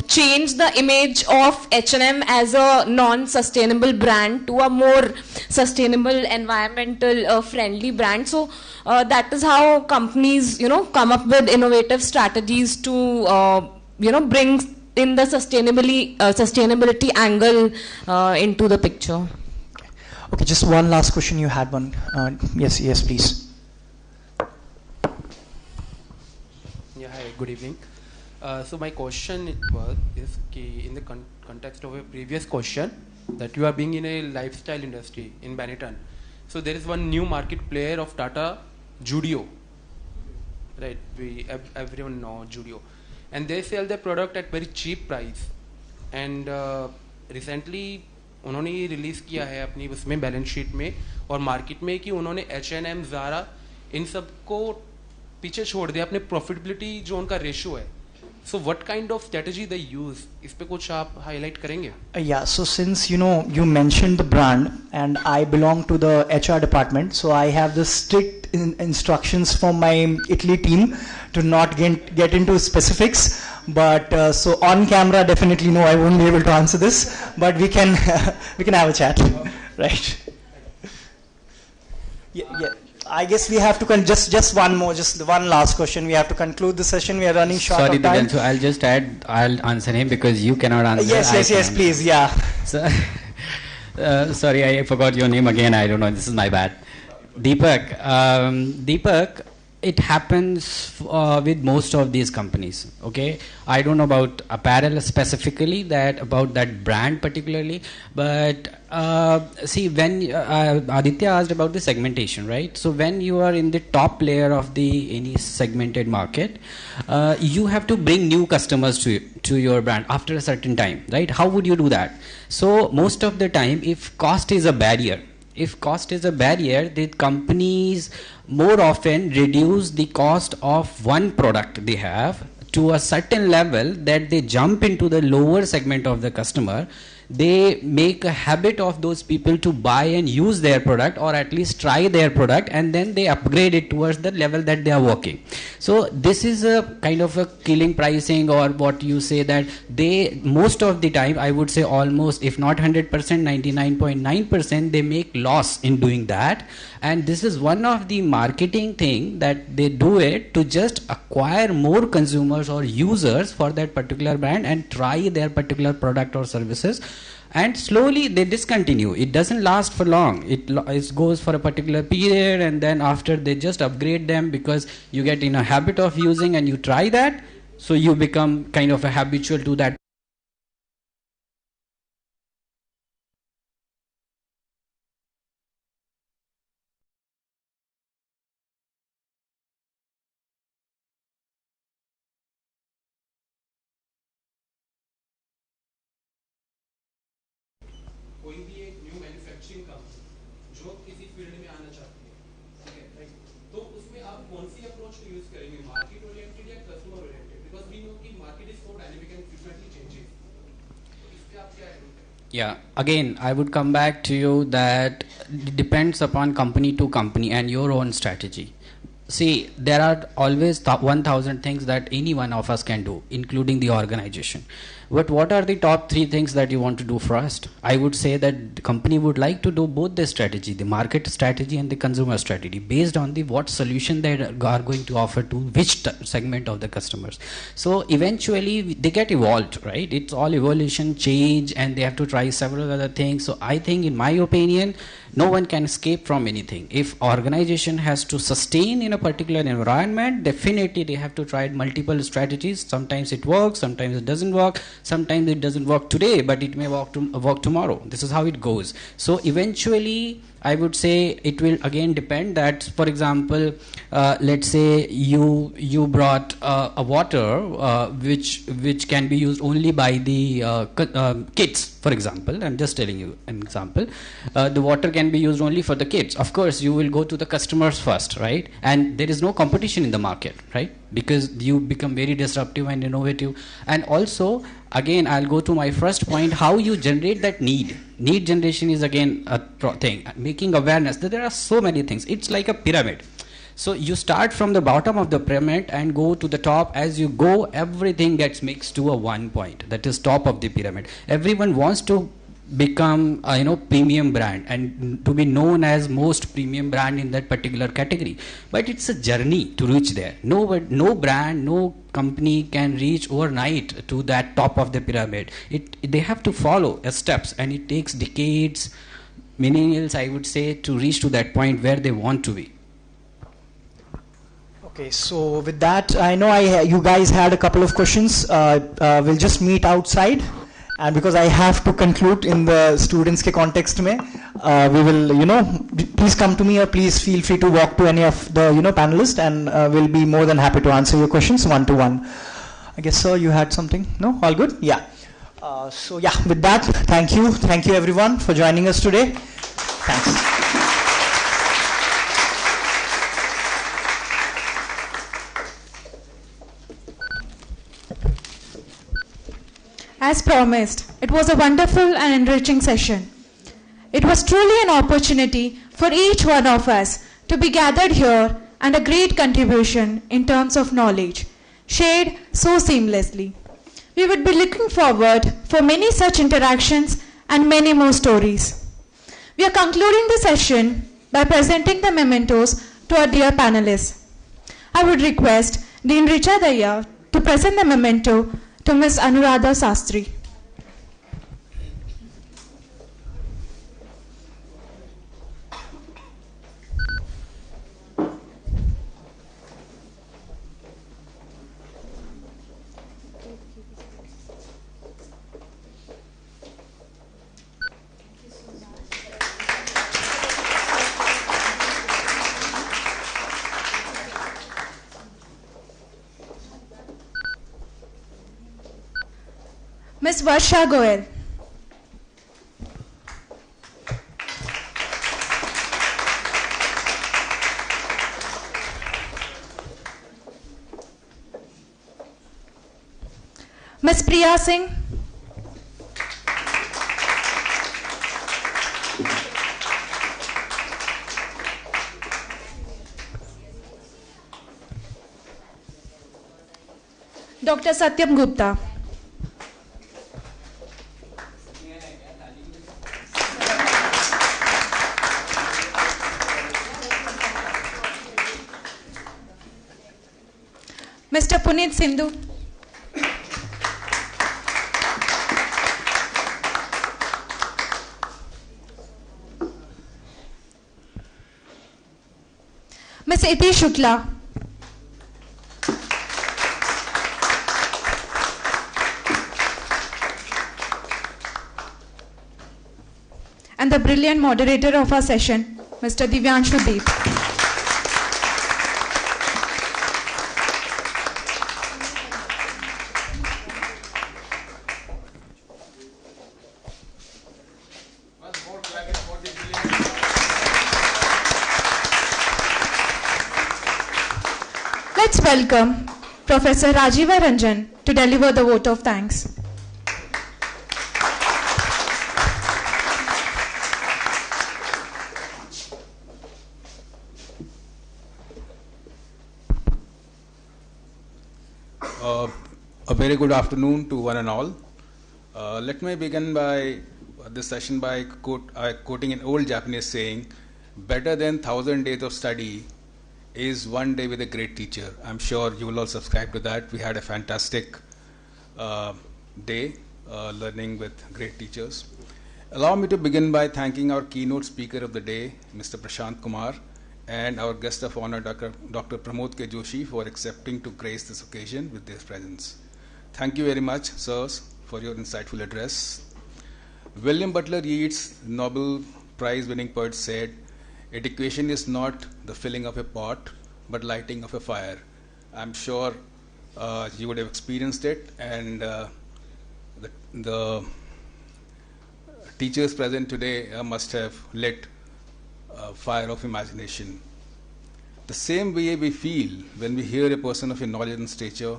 change the image of H&M as a non-sustainable brand to a more sustainable, environmental friendly brand. So that is how companies, come up with innovative strategies to, bring in the sustainability angle into the picture. Okay, just one last question. You had one. Yes, please. Yeah, hi, good evening. So my question is in the context of a previous question, that you are being in a lifestyle industry in Benetton. So there is one new market player of Tata, Judio. Right, everyone know Judio. And they sell their product at very cheap price. And recently उन्होंने ये release किया है अपनी उसमें balance sheet में और market में कि उन्होंने H&M, Zara इन सब को पीछे छोड़ दिया. अपने प्रॉफिटेबिलिटी जो उनका रेशियो है So what kind of strategy they use? इस पे कुछ आप highlight करेंगे? Yeah, so since you mentioned the brand and I belong to the HR department, so I have the strict instructions from my Italy team to not get into specifics, but so on camera definitely no, I won't be able to answer this, but we can we can have a chat. Right. Yeah. I guess we have to just one last question. We have to conclude the session. We are running short of time. Sorry, I'll just add. I'll answer him because you cannot answer. Yes, please. Yeah. So, sorry, I forgot your name again. I don't know. This is my bad. Deepak. Deepak. It happens with most of these companies. Okay, I don't know about apparel specifically, about that brand particularly, but see, when Aditya asked about the segmentation, right? So when you are in the top layer of any segmented market, you have to bring new customers to your brand after a certain time, right? How would you do that? So most of the time, if cost is a barrier, the companies more often reduce the cost of one product they have to a certain level that they jump into the lower segment of the customer. They make a habit of those people to buy and use their product, or at least try their product, and then they upgrade it towards the level that they are working. So this is a kind of a killing pricing, or what you say, that they most of the time, I would say almost, if not 100%, 99.9%, they make loss in doing that. And this is one of the marketing thing that they do it to just acquire more consumers or users for that particular brand and try their particular product or services, and slowly they discontinue. It doesn't last for long. It goes for a particular period, and then after they just upgrade them because you get in a habit of using and you try that, so you become kind of a habitual to that. कोई भी एक new manufacturing company जो किसी field में आना चाहती है, ठीक है, राइट, तो उसमें आप कौन सी अप्रोच को यूज करेंगे, मार्केट ओरिएंटेड या customer oriented? Because we know कि market is so dynamic and frequently changes, तो इस पे आप क्या करेंगे? Yeah, again, I would come back to you that it depends upon company to company and your own strategy. See, there are always 1,000 things that any one of us can do, including the organization. But what are the top 3 things that you want to do first? I would say that the company would like to do both the strategy, the market strategy and the consumer strategy, based on the what solution they are going to offer to which segment of the customers. So eventually they get evolved, right? It's all evolution, change, and they have to try several other things. So I think, in my opinion, no one can escape from anything. If organization has to sustain in a particular environment, definitely they have to try multiple strategies. Sometimes it works, sometimes it doesn't work, sometimes it doesn't work today, but it may work tomorrow. This is how it goes. So eventually, I would say it will again depend that, for example, let's say you brought a water which can be used only by the kids, for example. I'm just telling you an example. The water can be used only for the kids. Of course, you will go to the customers first, right? And there is no competition in the market, right? Because you become very disruptive and innovative. And also, again, I'll go to my first point, how you generate that need. Need generation is again a thing. Making awareness that there are so many things. It's like a pyramid. So you start from the bottom of the pyramid and go to the top. As you go, everything gets mixed to a one point. That is top of the pyramid. Everyone wants to become a premium brand and to be known as most premium brand in that particular category. But it's a journey to reach there. No brand, no company can reach overnight to that top of the pyramid. They have to follow steps, and it takes decades, millennials, I would say, to reach to that point where they want to be. Okay, so with that, I know you guys had a couple of questions. We'll just meet outside. And because I have to conclude in the students ke context mein, we will, please come to me, or please feel free to walk to any of the, panelists, and we'll be more than happy to answer your questions one-to-one. I guess, sir, you had something? No? All good? Yeah. So, yeah, with that, thank you. Thank you, everyone, for joining us today. Thanks. As promised, it was a wonderful and enriching session. It was truly an opportunity for each one of us to be gathered here and a great contribution in terms of knowledge, shared so seamlessly. We would be looking forward for many such interactions and many more stories. We are concluding the session by presenting the mementos to our dear panelists. I would request Dean Richa Daya to present the memento to Ms. Anuradha Sastry. Ms. Varsha Goel. Ms. Priya Singh. Dr. Satyam Gupta. Mr. Puneet Sindhu. Ms. Iti Shukla. And the brilliant moderator of our session, Mr. Divyanshu Deep. Let's welcome Professor Rajiva Ranjan to deliver the vote of thanks. A very good afternoon to one and all. Let me begin by this session by quoting an old Japanese saying, better than 1,000 days of study is one day with a great teacher. I'm sure you will all subscribe to that. We had a fantastic day learning with great teachers. Allow me to begin by thanking our keynote speaker of the day, Mr. Prashant Kumar, and our guest of honor, Dr. Pramod K. Joshi, for accepting to grace this occasion with their presence. Thank you very much, sirs, for your insightful address. William Butler Yeats, Nobel Prize-winning poet, said, education is not the filling of a pot, but lighting of a fire. I'm sure you would have experienced it, and the teachers present today must have lit a fire of imagination. The same way we feel when we hear a person of a knowledge and stature,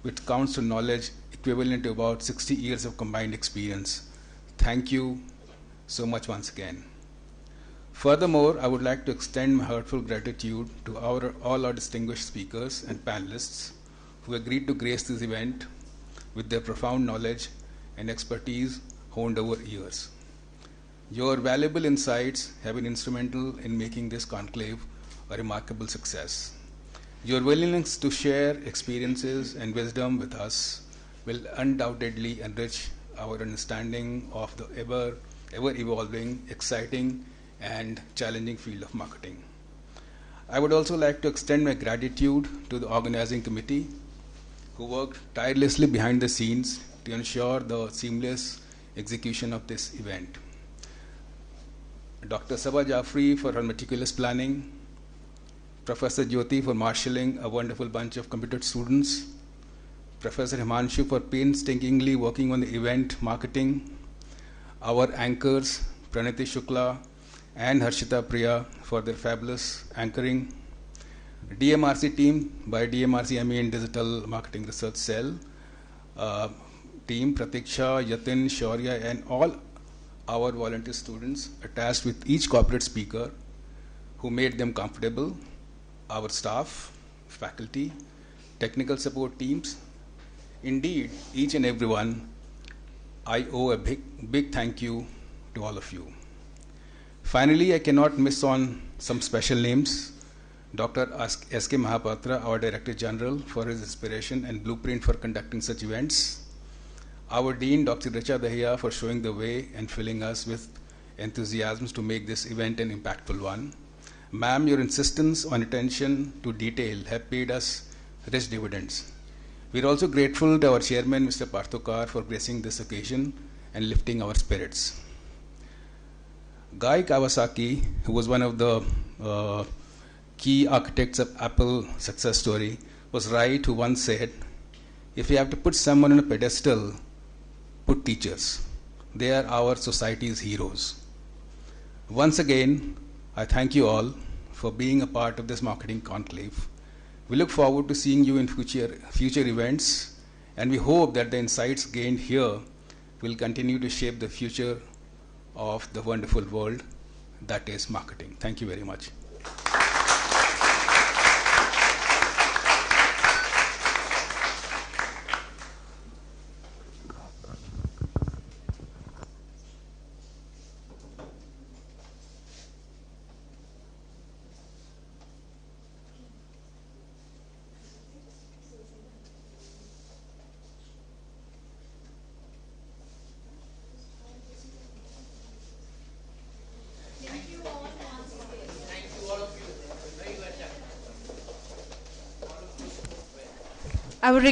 which counts to knowledge equivalent to about 60 years of combined experience. Thank you so much once again. Furthermore, I would like to extend my heartfelt gratitude to all our distinguished speakers and panelists who agreed to grace this event with their profound knowledge and expertise honed over years. Your valuable insights have been instrumental in making this conclave a remarkable success. Your willingness to share experiences and wisdom with us will undoubtedly enrich our understanding of the ever-evolving, exciting, and challenging field of marketing. I would also like to extend my gratitude to the organizing committee who worked tirelessly behind the scenes to ensure the seamless execution of this event. Dr. Sabha Jaffrey for her meticulous planning, Professor Jyoti for marshalling a wonderful bunch of committed students, Professor Himanshu for painstakingly working on the event marketing, our anchors Praniti Shukla and Harshita Priya for their fabulous anchoring, DMRC team by DMRC ME in Digital Marketing Research Cell, team, Pratiksha, Yatin, Shaurya, and all our volunteer students attached with each corporate speaker who made them comfortable, our staff, faculty, technical support teams. Indeed, each and everyone, I owe a big thank you to all of you. Finally, I cannot miss on some special names. Dr. S.K. Mahapatra, our Director General, for his inspiration and blueprint for conducting such events. Our Dean, Dr. Richa Dahiya, for showing the way and filling us with enthusiasm to make this event an impactful one. Ma'am, your insistence on attention to detail have paid us rich dividends. We are also grateful to our chairman, Mr. Parthokar, for gracing this occasion and lifting our spirits. Guy Kawasaki, who was one of the key architects of Apple success story, was right who once said, if you have to put someone on a pedestal, put teachers. They are our society's heroes. Once again, I thank you all for being a part of this marketing conclave. We look forward to seeing you in future events, and we hope that the insights gained here will continue to shape the future of the wonderful world that is marketing. Thank you very much. I would